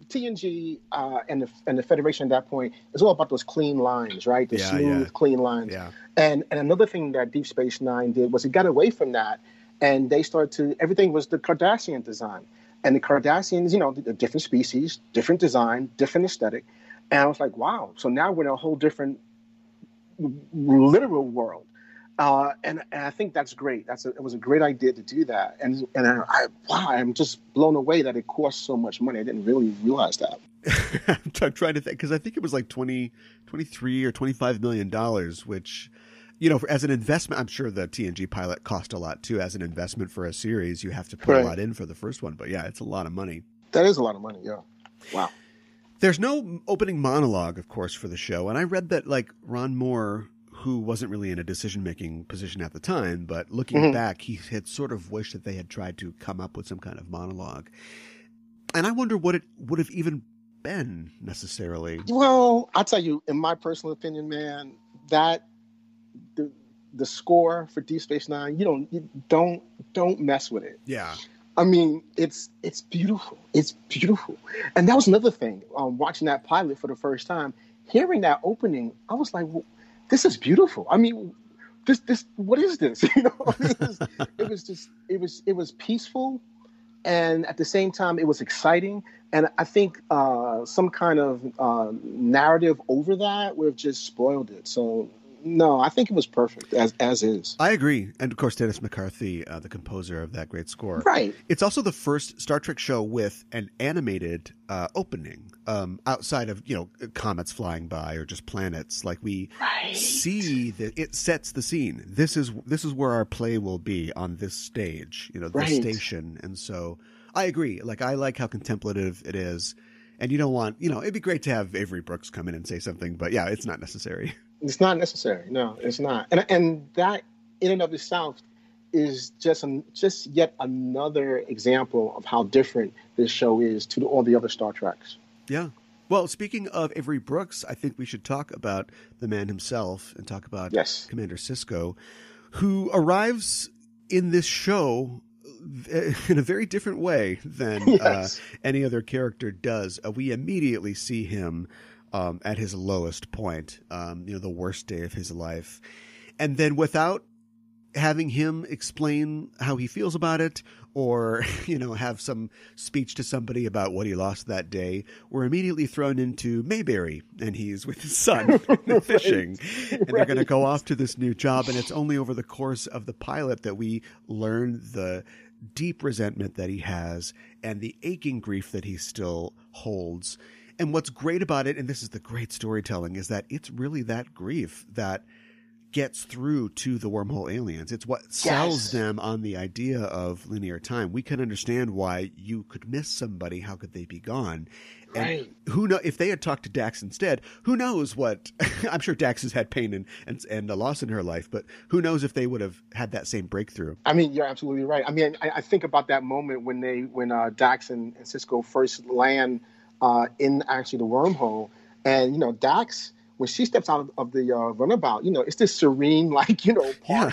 TNG and the Federation at that point is all about those clean lines, right? The smooth, clean lines. Yeah. And another thing that Deep Space Nine did was it got away from that, and they started to, everything was the Cardassian design. And the Cardassians, the different species, different design, different aesthetic. And I was like, wow. So now we're in a whole different literal world. And I think that's great. It was a great idea to do that. And I'm just blown away that it cost so much money. I didn't really realize that. I'm trying to think, because I think it was like 23 or $25 million, which, as an investment, I'm sure the TNG pilot cost a lot too. As an investment for a series, you have to put a lot in for the first one. But yeah, it's a lot of money. That is a lot of money. Yeah. Wow. There's no opening monologue, of course, for the show. And I read that Ron Moore, who wasn't really in a decision-making position at the time, but looking back, he had sort of wished that they had tried to come up with some kind of monologue. And I wonder what it would have even been necessarily. Well, I'll tell you, in my personal opinion, man, that the score for Deep Space Nine, you don't mess with it. Yeah. I mean, it's beautiful. It's beautiful. And that was another thing. Watching that pilot for the first time, hearing that opening, I was like, well, this is beautiful. I mean, this what is this? It was peaceful, and at the same time, it was exciting. And I think some kind of narrative over that would have just spoiled it. So no, I think it was perfect as is. I agree. And of course, Dennis McCarthy, the composer of that great score. Right. It's also the first Star Trek show with an animated opening outside of, comets flying by or just planets. Like we see that it sets the scene. This is where our play will be on this stage, the station. And so I agree. I like how contemplative it is. And you don't want, it'd be great to have Avery Brooks come in and say something, but yeah, it's not necessary. It's not necessary. No, it's not. And that in and of itself is just yet another example of how different this show is to all the other Star Treks. Yeah. Well, speaking of Avery Brooks, I think we should talk about the man himself and talk about Commander Sisko, who arrives in this show in a very different way than any other character does. We immediately see him at his lowest point, the worst day of his life. And then without having him explain how he feels about it, or, have some speech to somebody about what he lost that day, we're immediately thrown into Mayberry, and he's with his son fishing. And they're going to go off to this new job, and it's only over the course of the pilot that we learn the deep resentment that he has and the aching grief that he still holds. And what's great about it, and this is the great storytelling, is that it's really that grief that gets through to the wormhole aliens. It's what sells them on the idea of linear time. We can understand why you could miss somebody. How could they be gone? Right. And who know if they had talked to Dax instead? Who knows what? I'm sure Dax has had pain and a loss in her life, but who knows if they would have had that same breakthrough? I mean, you're absolutely right. I mean, I think about that moment when Dax and Sisko first land in actually the wormhole, and Dax, when she steps out of the runabout, it's this serene, park. Yeah.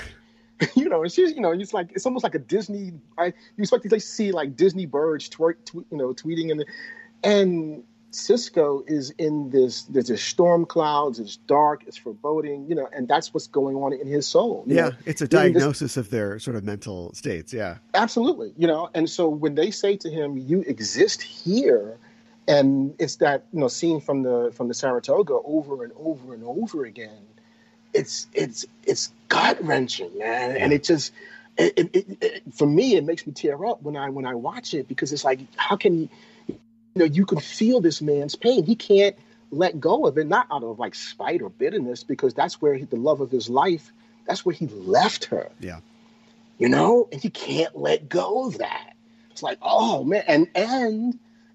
And she's, it's almost like a Disney. Right? You expect to see like Disney birds tweeting, and Sisko is in this. There's this storm clouds. It's dark. It's foreboding. And that's what's going on in his soul. It's a diagnosis of their sort of mental states. Yeah, absolutely. And so when they say to him, "You exist here." And it's that scene from the Saratoga over and over and over again. It's gut wrenching, man, and it just for me it makes me tear up when I watch it, because it's like, how can you can feel this man's pain. He can't let go of it, not out of like spite or bitterness, because that's where the love of his life. That's where he left her. Yeah, and he can't let go of that. It's like, oh man,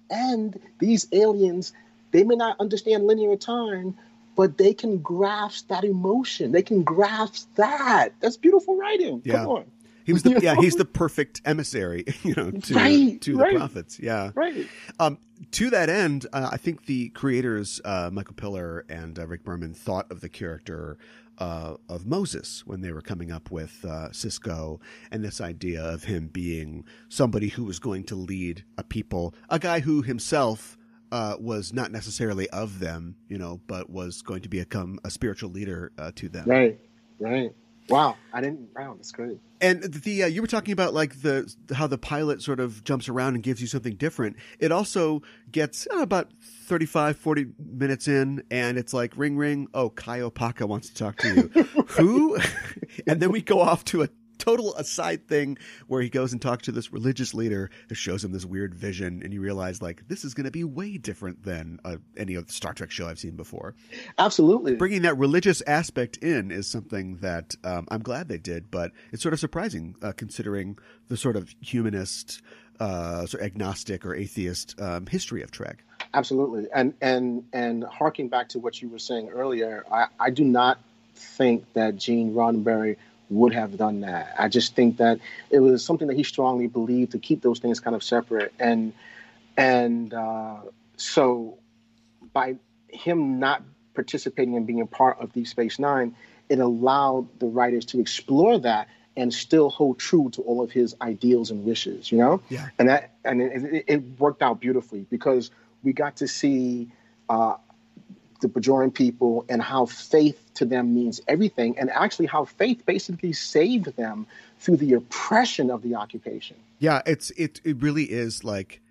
and these aliens, they may not understand linear time, but they can grasp that emotion. They can grasp that. That's beautiful writing. Yeah. Come on. He's the perfect emissary, to the prophets. Yeah. Right. To that end, I think the creators, Michael Piller and Rick Berman, thought of the character of Moses when they were coming up with Sisko, and this idea of him being somebody who was going to lead a people, a guy who himself was not necessarily of them, but was going to become a spiritual leader to them. Right. Wow, that's great. And you were talking about like how the pilot sort of jumps around and gives you something different. It also gets about 35, 40 minutes in, and it's like, ring, ring. Oh, Kai Opaka wants to talk to you. Who? And then we go off to a total aside thing where he goes and talks to this religious leader who shows him this weird vision, and you realize like this is going to be way different than any other Star Trek show I've seen before. Absolutely. Bringing that religious aspect in is something that I'm glad they did, but it's sort of surprising considering the sort of humanist, sort of agnostic or atheist history of Trek. Absolutely. And harking back to what you were saying earlier, I do not think that Gene Roddenberry would have done that. I just think that it was something that he strongly believed, to keep those things kind of separate. And so by him not participating and being a part of Deep Space Nine, it allowed the writers to explore that and still hold true to all of his ideals and wishes, Yeah. And it worked out beautifully, because we got to see the Bajoran people and how faith to them means everything, and actually how faith basically saved them through the oppression of the occupation. Yeah, it really is like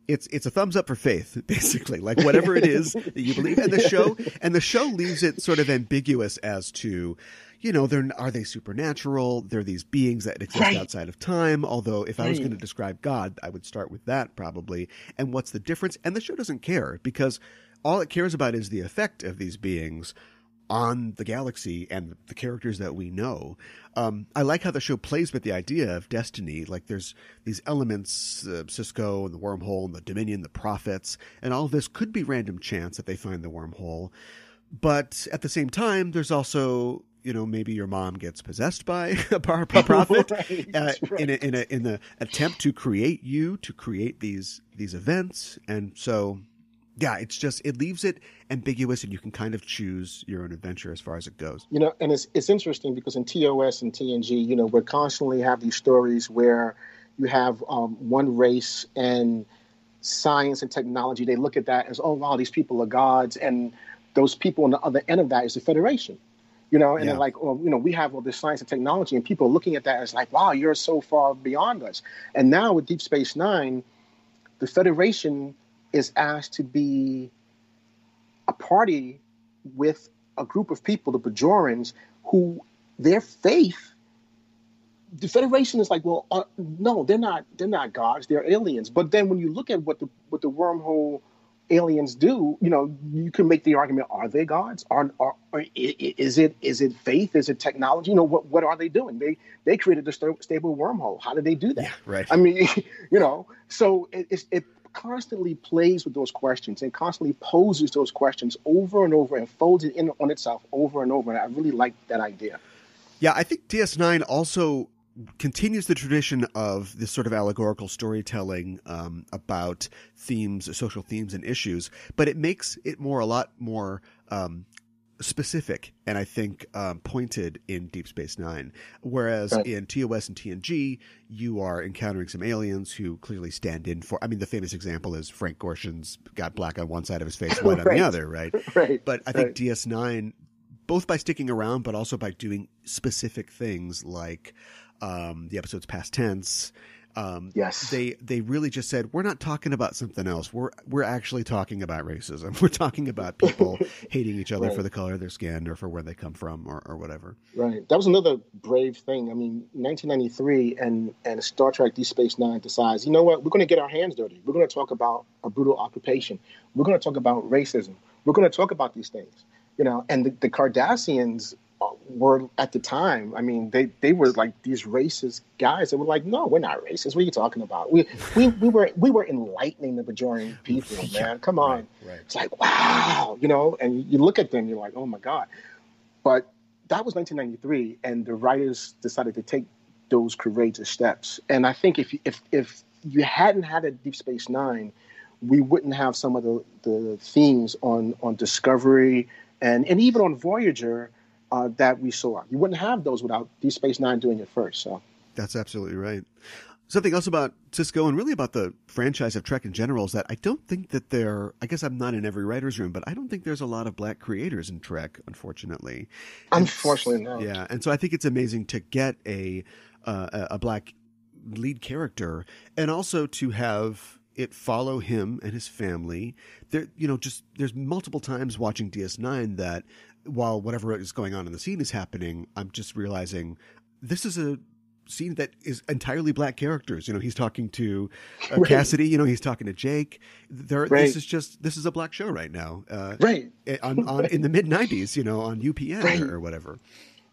it's a thumbs up for faith, basically. Like whatever it is that you believe, and the show leaves it sort of ambiguous as to, are they supernatural? They're these beings that exist outside of time. Although if I was going to describe God, I would start with that probably. And what's the difference? And the show doesn't care, because all it cares about is the effect of these beings on the galaxy and the characters that we know. I like how the show plays with the idea of destiny. Like there's these elements, Sisko and the wormhole and the Dominion, the prophets, and all of this could be random chance that they find the wormhole. But at the same time, there's also, maybe your mom gets possessed by a prophet in the attempt to create these events. And so, yeah, it leaves it ambiguous, and you can kind of choose your own adventure as far as it goes. And it's interesting because in TOS and TNG, we constantly have these stories where you have one race and science and technology. They look at that as, oh, wow, these people are gods. And those people on the other end of that is the Federation. And they're like, oh, we have all this science and technology, and people are looking at that as like, wow, you're so far beyond us. And now with Deep Space Nine, the Federation is asked to be a party with a group of people, the Bajorans, who their faith, the Federation is like, well, no, they're not gods, they're aliens. But then when you look at what the wormhole aliens do, you can make the argument: are they gods? Is it faith? Is it technology? What are they doing? They created a stable wormhole. How did they do that? Yeah, right. I mean, so it constantly plays with those questions and constantly poses those questions over and over and folds it in on itself over and over. And I really like that idea. Yeah, I think DS9 also continues the tradition of this sort of allegorical storytelling about themes, social themes and issues, but it makes it a lot more specific and I think pointed in Deep Space Nine. Whereas in TOS and TNG, you are encountering some aliens who clearly stand in for, the famous example is Frank Gorshin's got black on one side of his face, white on the other, right? Right. But I think DS9, both by sticking around, but also by doing specific things like the episode's past tense. Yes. They really just said, we're not talking about something else. We're actually talking about racism. We're talking about people hating each other for the color of their skin or for where they come from or whatever. Right. That was another brave thing. 1993 and Star Trek Deep Space Nine decides, you know what? We're going to get our hands dirty. We're going to talk about a brutal occupation. We're going to talk about racism. We're going to talk about these things. And the Cardassians were at the time, they were like these racist guys that were like, no, we're not racist. What are you talking about? We were enlightening the Bajoran people, man. Come on. Right. It's like, wow, and you look at them, you're like, oh my God. But that was 1993, and the writers decided to take those courageous steps. And I think if you hadn't had a Deep Space Nine, we wouldn't have some of the themes on Discovery and even on Voyager that we saw. You wouldn't have those without Deep Space Nine doing it first. So that's absolutely right. Something else about Sisko and really about the franchise of Trek in general is that I don't think that I guess I'm not in every writer's room, but I don't think there's a lot of black creators in Trek, unfortunately. Unfortunately, no. Yeah, and so I think it's amazing to get a black lead character and also to have it follow him and his family. There's multiple times watching DS9 that while whatever is going on in the scene is happening, I'm just realizing this is a scene that is entirely black characters. He's talking to Cassidy, he's talking to Jake. This is a black show right now. On in the mid 90s, on UPN or whatever.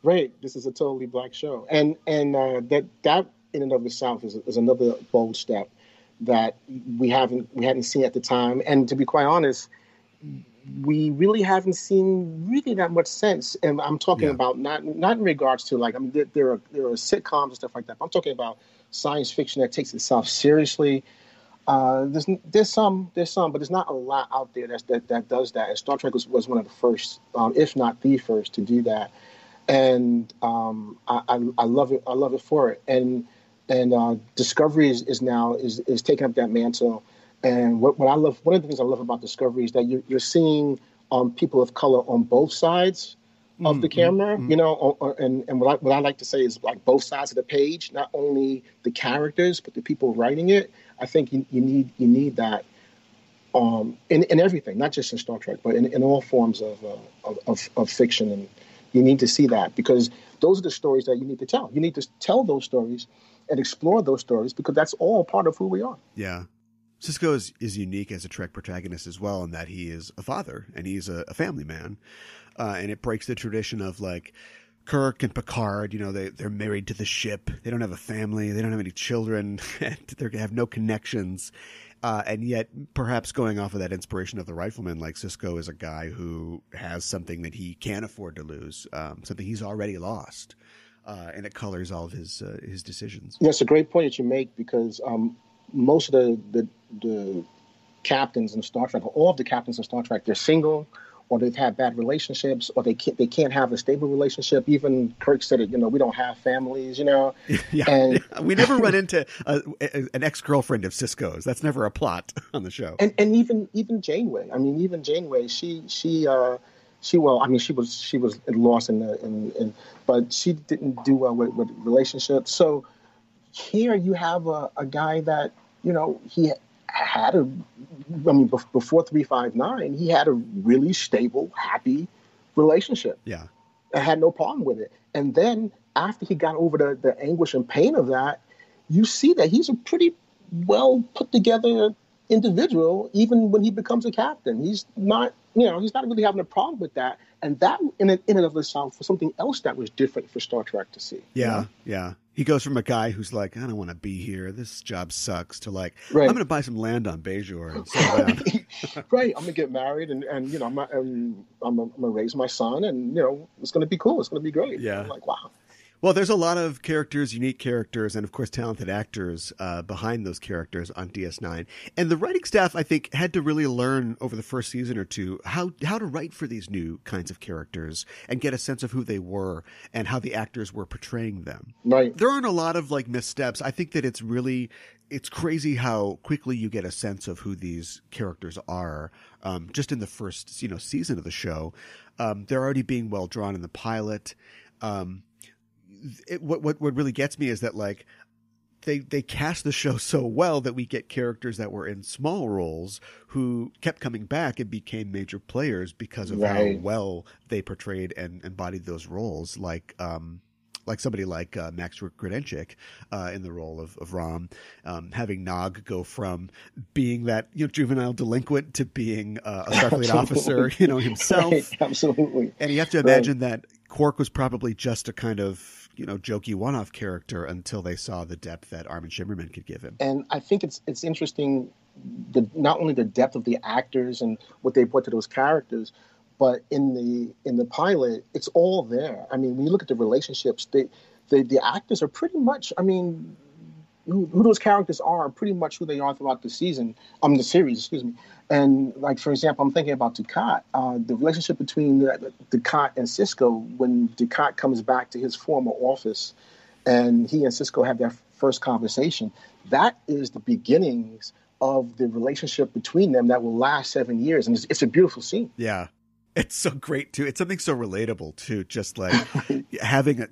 Right. This is a totally black show. And that in and of itself is another bold step that we hadn't seen at the time. And to be quite honest, we really haven't seen really that much sense. And I'm talking about not in regards to there are sitcoms and stuff like that. But I'm talking about science fiction that takes itself seriously. There's some, but there's not a lot out there that does that. And Star Trek was one of the first, if not the first, to do that. And I love it. I love it for it. And Discovery is now taking up that mantle. And what I love, one of the things I love about Discovery is that you're seeing people of color on both sides of the camera, and what I like to say is like both sides of the page, not only the characters but the people writing it. I think you need that in everything, not just in Star Trek, but in all forms of fiction, and you need to see that because those are the stories that you need to tell. You need to tell those stories and explore those stories because that's all part of who we are. Yeah. Sisko is unique as a Trek protagonist as well in that he is a father and he's a family man. And it breaks the tradition of like Kirk and Picard, they're married to the ship. They don't have a family. They don't have any children. And they have no connections. And yet perhaps going off of that inspiration of the rifleman, like Sisko is a guy who has something that he can't afford to lose, something he's already lost. And it colors all of his decisions. Yeah, it's a great point that you make because most of the captains in Star Trek, or all of the captains in Star Trek, they're single, or they've had bad relationships, or they can't have a stable relationship. Even Kirk said it. We don't have families. Yeah, and we never run into an ex-girlfriend of Sisko's. That's never a plot on the show. And even Janeway. Even Janeway, she she was lost but she didn't do well with relationships. So here you have a guy that, he had before 359, he had a really stable, happy relationship. Yeah. I had no problem with it. And then after he got over the anguish and pain of that, you see that he's a pretty well put together individual, even when he becomes a captain. He's not really having a problem with that. And that in and of itself was something else that was different for Star Trek to see. Yeah, yeah. He goes from a guy who's like, I don't want to be here, this job sucks, to like, right. I'm going to buy some land on Bajoran and settle down. Right. I'm going to get married and I'm going to raise my son, and, it's going to be cool. It's going to be great. Yeah. I'm like, wow. Well, there's a lot of characters, unique characters, and of course talented actors behind those characters on DS9. And the writing staff, I think, had to really learn over the first season or two how to write for these new kinds of characters and get a sense of who they were and how the actors were portraying them. Right. There aren't a lot of like missteps. I think that it's crazy how quickly you get a sense of who these characters are. Just in the first, season of the show, they're already being well drawn in the pilot. What really gets me is that like they cast the show so well that we get characters that were in small roles who kept coming back and became major players because of how well they portrayed and embodied those roles. Like somebody like Max Grudenchik in the role of Rom, having Nog go from being that juvenile delinquent to being a Starfleet officer, himself. Right, absolutely. And you have to imagine that Quark was probably just a kind of jokey one-off character until they saw the depth that Armin Shimmerman could give him. And I think it's interesting, not only the depth of the actors and what they brought to those characters, but in the pilot, it's all there. I mean, when you look at the relationships, the actors are pretty much, who those characters are pretty much who they are throughout the season, the series, excuse me. And like, for example, I'm thinking about Dukat, the relationship between Dukat and Sisko, when Dukat comes back to his former office and he and Sisko have their first conversation, that is the beginnings of the relationship between them that will last 7 years. And it's a beautiful scene. Yeah. It's so great too. It's something so relatable too. Just like having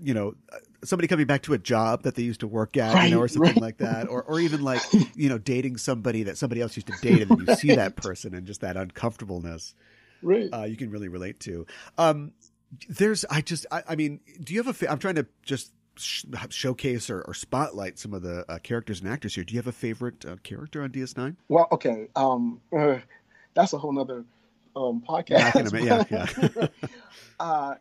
somebody coming back to a job that they used to work at, or something like that, or even like dating somebody that somebody else used to date, and then you see that person and just that uncomfortableness. Right. You can really relate to. Do you have I'm trying to just showcase or spotlight some of the characters and actors here. Do you have a favorite character on DS9? Well, okay. That's a whole nother podcast.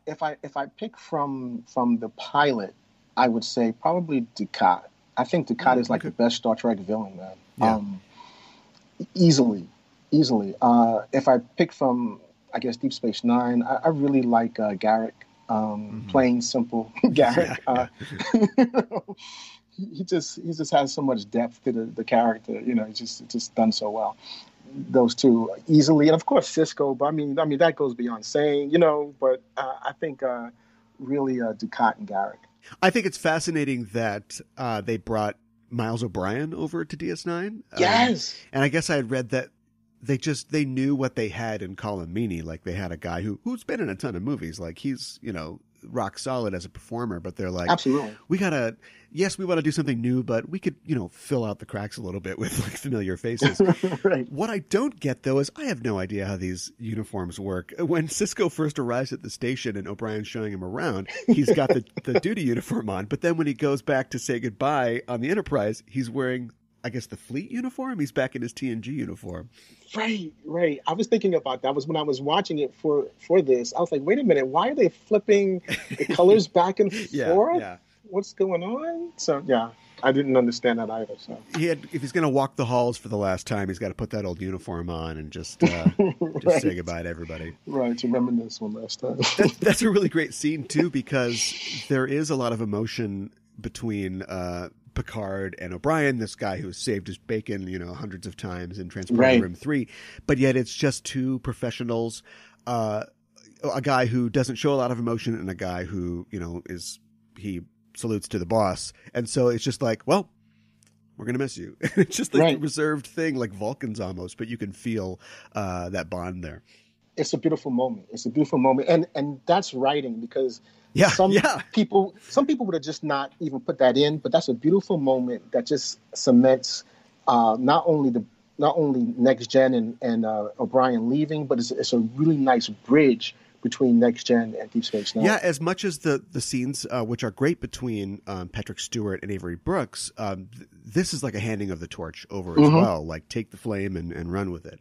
If I pick from the pilot, I would say probably Dukat. I think Dukat is like the best Star Trek villain, man. Yeah. Easily. If I pick from, I guess, Deep Space Nine, I really like Garak, plain simple Garak. He just has so much depth to the character. It's just done so well. Those two easily, and of course Sisko. But I mean that goes beyond saying, But I think really Dukat and Garak. I think it's fascinating that they brought Miles O'Brien over to DS9. Yes, and I guess I had read that they knew what they had in Colin Meaney. Like they had a guy who's been in a ton of movies. Like he's rock solid as a performer, but they're like, absolutely, we want to do something new, but we could, fill out the cracks a little bit with like familiar faces. Right. What I don't get though is I have no idea how these uniforms work. When Sisko first arrives at the station and O'Brien's showing him around, he's got the duty uniform on, but then when he goes back to say goodbye on the Enterprise, he's wearing, I guess, the fleet uniform. He's back in his TNG uniform. Right. I was thinking about that. Was when I was watching it for this. I was like, wait a minute, why are they flipping the colors back and forth? Yeah. What's going on? So yeah, I didn't understand that either. So if he's going to walk the halls for the last time, he's got to put that old uniform on and just right. say goodbye to everybody. Right, to reminisce one last time. That's a really great scene too, because there is a lot of emotion between Picard and O'Brien, this guy who saved his bacon, hundreds of times in Transporter Room 3, but yet it's just two professionals, a guy who doesn't show a lot of emotion and a guy who, he salutes to the boss. And so it's just like, well, we're going to miss you. It's just like a reserved thing, like Vulcans almost, but you can feel that bond there. It's a beautiful moment. It's a beautiful moment, and that's writing, because some people would have just not even put that in, but that's a beautiful moment that just cements not only Next Gen and O'Brien leaving, but it's a really nice bridge between Next Gen and Deep Space Nine. Yeah, as much as the scenes, which are great between Patrick Stewart and Avery Brooks, this is like a handing of the torch over as well. Like, take the flame and run with it.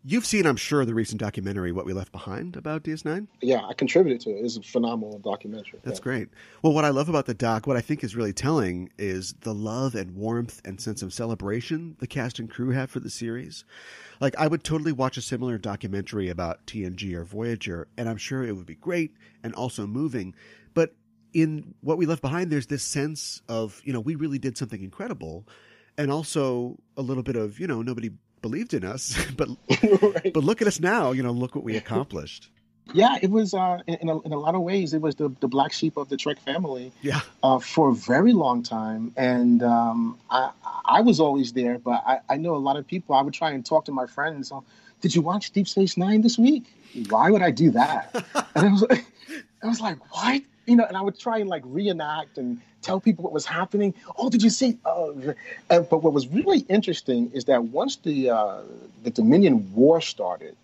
You've seen, I'm sure, the recent documentary, What We Left Behind, about DS9? Yeah, I contributed to it. It's a phenomenal documentary. That's great. Well, what I love about the doc, what I think is really telling, is the love and warmth and sense of celebration the cast and crew have for the series. Like, I would totally watch a similar documentary about TNG or Voyager, and I'm sure it would be great and also moving. But in What We Left Behind, there's this sense of, we really did something incredible, and also a little bit of, nobody believed in us, but Right. but look at us now, look what we accomplished. Yeah, it was in a lot of ways, it was the black sheep of the Trek family. Yeah. For a very long time, and I was always there. But I know a lot of people. I would try and talk to my friends. Did you watch Deep Space Nine this week? Why would I do that? And I was like, what? And I would try and like reenact and tell people what was happening. Oh, did you see? But what was really interesting is that once the Dominion War started,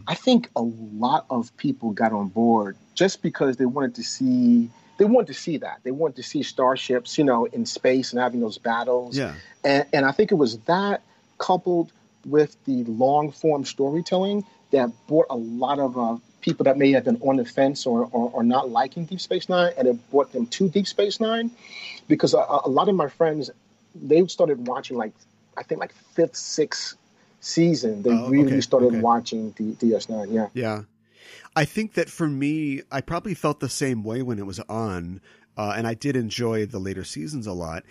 I think a lot of people got on board just because they wanted to see that. They wanted to see starships, in space and having those battles. Yeah. And I think it was that, coupled with the long form storytelling, that brought a lot of people that may have been on the fence or not liking Deep Space Nine, and it brought them to Deep Space Nine, because a lot of my friends, they started watching I think fifth, sixth season. They really started watching the DS9. Yeah. I think that for me, I probably felt the same way when it was on, and I did enjoy the later seasons a lot.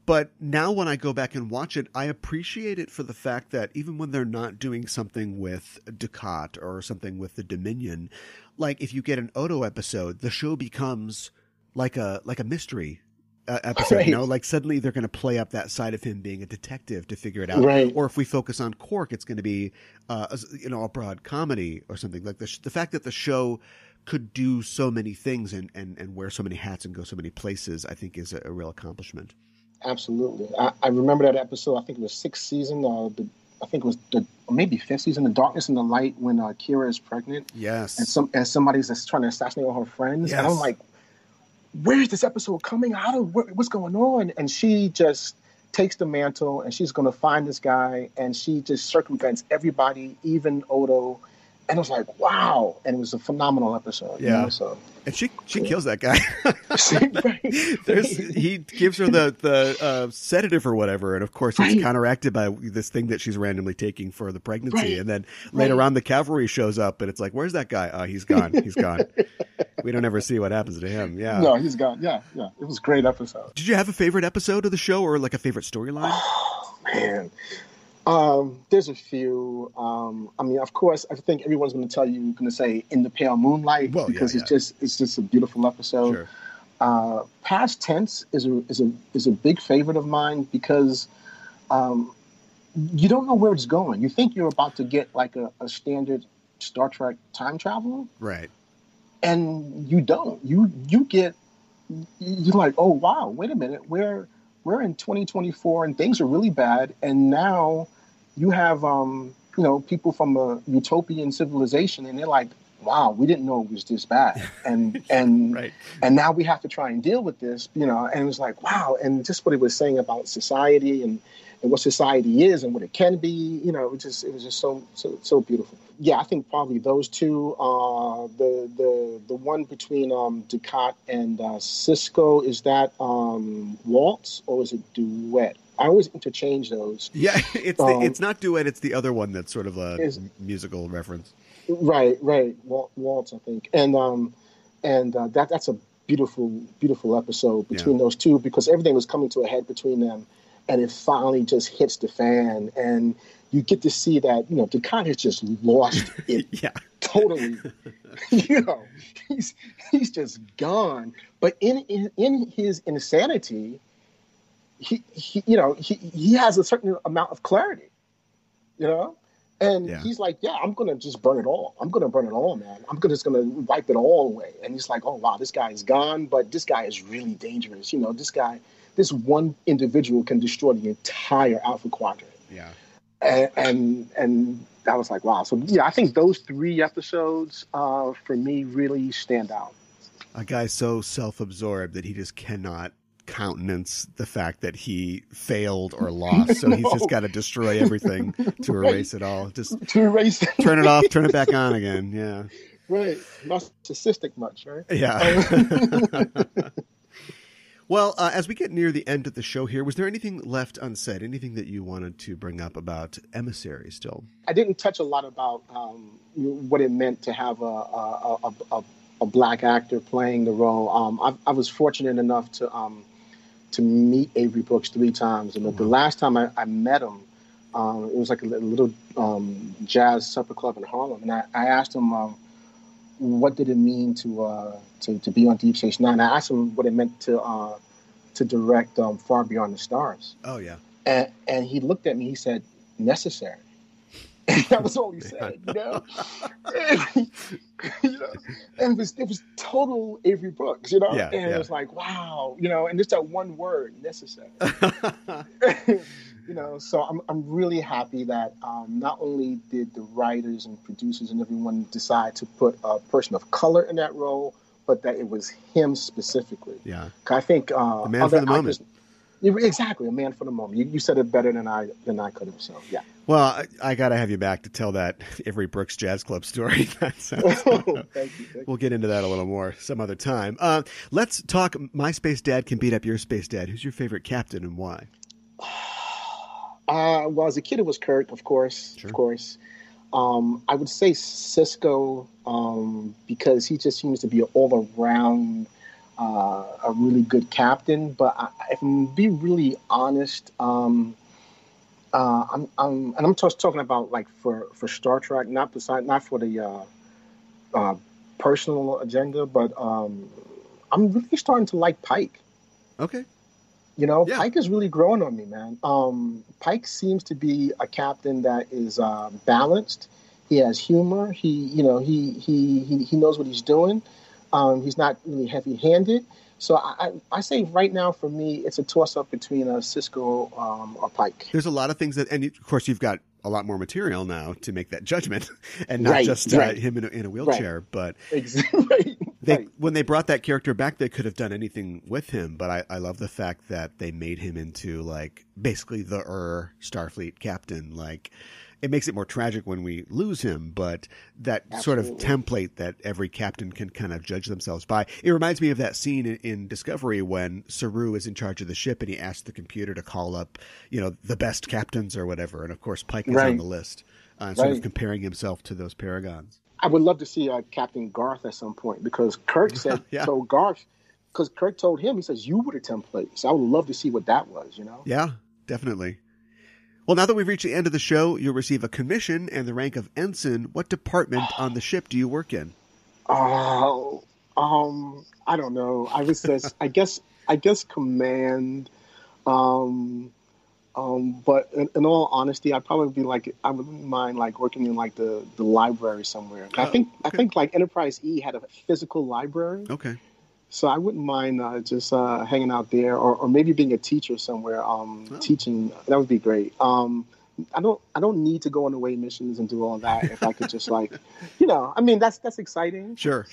But now when I go back and watch it, I appreciate it for the fact that even when they're not doing something with Dukat or something with the Dominion, like if you get an Odo episode, the show becomes like a mystery episode, right. Like suddenly they're going to play up that side of him being a detective to figure it out. Right. Or if we focus on Quark, it's going to be, a broad comedy or something like this. The fact that the show could do so many things and wear so many hats and go so many places, I think is a real accomplishment. Absolutely. I remember that episode. I think it was sixth season. I think it was maybe fifth season, The Darkness and the Light, when Kira is pregnant. Yes. And somebody's just trying to assassinate all her friends. Yes. And I'm like, where's this episode coming out of? What's going on? And she just takes the mantle, and she's going to find this guy, and she just circumvents everybody, even Odo. And I was like, wow. And it was a phenomenal episode. Yeah. So. And she kills that guy. Right. He gives her the sedative or whatever, and of course it's counteracted by this thing that she's randomly taking for the pregnancy. Right. And then later on, the cavalry shows up, and it's like, where's that guy? Oh, he's gone. He's gone. We don't ever see what happens to him. Yeah. No, he's gone. Yeah. It was a great episode. Did you have a favorite episode of the show, or like a favorite storyline? Oh, man. There's a few. Of course, I think everyone's going to say In the Pale Moonlight, because it's just a beautiful episode. Sure. Past Tense is a big favorite of mine, because you don't know where it's going. You think you're about to get like a standard Star Trek time travel, right? And you don't. You're like, oh wow, wait a minute, we're in 2024 and things are really bad, and now you have people from a utopian civilization, and they're like, wow, we didn't know it was this bad, and right. And now we have to try and deal with this, and it was like, wow. And just what it was saying about society and what society is and what it can be, it was just so beautiful. Yeah, I think probably those two. The one between Dukat and Sisko, is that waltz or is it duet? I always interchange those. Yeah, it's not duet. It's the other one that's sort of a musical reference. Right. Waltz, I think, and that's a beautiful episode between those two, because everything was coming to a head between them. And it finally just hits the fan, and you get to see that, Dukat has just lost it totally. He's just gone. But in his insanity, he has a certain amount of clarity, And he's like, yeah, I'm going to just burn it all. I'm going to burn it all, man. Just going to wipe it all away. And he's like, oh, wow, this guy is gone, but this guy is really dangerous. You know, this one individual can destroy the entire Alpha Quadrant. Yeah. And I was like, wow. So, yeah, I think those 3 episodes for me really stand out. A guy so self-absorbed that he just cannot countenance the fact that he failed or lost. So he's just got to destroy everything to erase it all. Just to erase it. Turn it off, turn it back on again. Yeah. Right. Narcissistic much, right? Yeah. Well, as we get near the end of the show here, was there anything left unsaid? Anything that you wanted to bring up about Emissary still? I didn't touch a lot about what it meant to have a black actor playing the role. I was fortunate enough to meet Avery Brooks 3 times, and the last time I met him, it was like a little jazz supper club in Harlem, and I asked him what did it mean to be on Deep Space Nine. I asked him what it meant to direct Far Beyond the Stars. Oh yeah, and he looked at me. He said, "Necessary." And that was all he said, you know. And it was total Avery Brooks, you know. Yeah, and it was like, wow, you know, and just that one word, necessary. You know, so I'm really happy that not only did the writers and producers and everyone decide to put a person of color in that role, but that it was him specifically. Yeah, I think the man for the moment. Exactly, a man for the moment. You said it better than I could have. So yeah. Well, I got to have you back to tell that Avery Brooks Jazz Club story. Thank you. We'll get into that a little more some other time. Let's talk. My Space Dad can beat up your Space Dad. Who's your favorite captain and why? Well, as a kid, it was Kirk, of course. Sure. Of course. I would say Sisko because he just seems to be an all-around a really good captain. But if I'm being really honest, I'm just talking about like for Star Trek, not for the personal agenda, but I'm really starting to like Pike. Okay. You know, yeah. Pike is really growing on me, man. Pike seems to be a captain that is balanced. He has humor. He knows what he's doing. He's not really heavy-handed. So I say right now for me, it's a toss-up between Sisko or Pike. There's a lot of things and of course you've got a lot more material now to make that judgment, and not just him in a wheelchair. But when they brought that character back, they could have done anything with him. But I love the fact that they made him into like basically the Starfleet captain. Like it makes it more tragic when we lose him, but that sort of template that every captain can kind of judge themselves by. It reminds me of that scene in Discovery when Saru is in charge of the ship and he asks the computer to call up, the best captains or whatever. And of course, Pike is on the list, sort of comparing himself to those paragons. I would love to see Captain Garth at some point because Kirk said, told Garth, because Kirk told him, he says, you were the template. So I would love to see what that was, Yeah, definitely. Well, now that we've reached the end of the show, you'll receive a commission and the rank of ensign. What department on the ship do you work in? I don't know. I was just, I guess command. But in all honesty, I'd probably be like, I wouldn't mind like working in like the library somewhere. I think like Enterprise E had a physical library. Okay. So I wouldn't mind just hanging out there, or maybe being a teacher somewhere, teaching. That would be great. I don't need to go on away missions and do all that. If I could just like, I mean, that's exciting. Sure.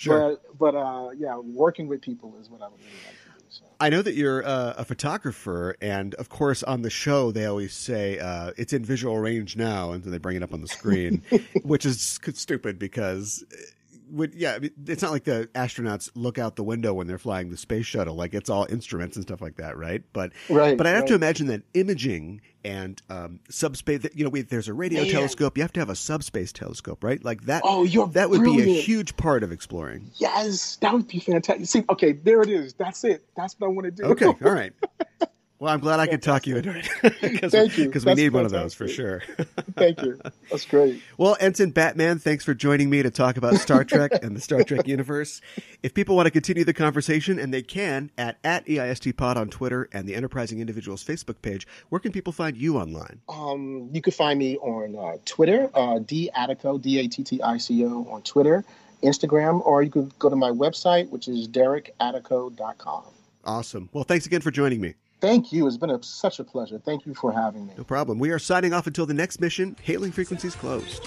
But yeah, working with people is what I would really like to do. So. I know that you're a photographer, and of course on the show they always say it's in visual range now, and then they bring it up on the screen, which is stupid because. It's not like the astronauts look out the window when they're flying the space shuttle. Like it's all instruments and stuff like that, right? But I have to imagine that imaging and subspace. There's a radio telescope. You have to have a subspace telescope, right? Like that. Oh, that would be a huge part of exploring. Yes, that would be fantastic. See, okay, there it is. That's it. That's what I want to do. Okay, all right. Well, I'm glad I could talk you into it. Thank you. Because we need one of those for sure. Thank you. That's great. Well, Ensign Batman, thanks for joining me to talk about Star Trek and the Star Trek universe. If people want to continue the conversation, and they can, at EISTPod on Twitter and the Enterprising Individuals Facebook page, where can people find you online? You can find me on Twitter, Attico, Dattico on Twitter, Instagram, or you could go to my website, which is derekattico.com. Awesome. Well, thanks again for joining me. Thank you. It's been such a pleasure. Thank you for having me. No problem. We are signing off until the next mission. Hailing frequencies closed.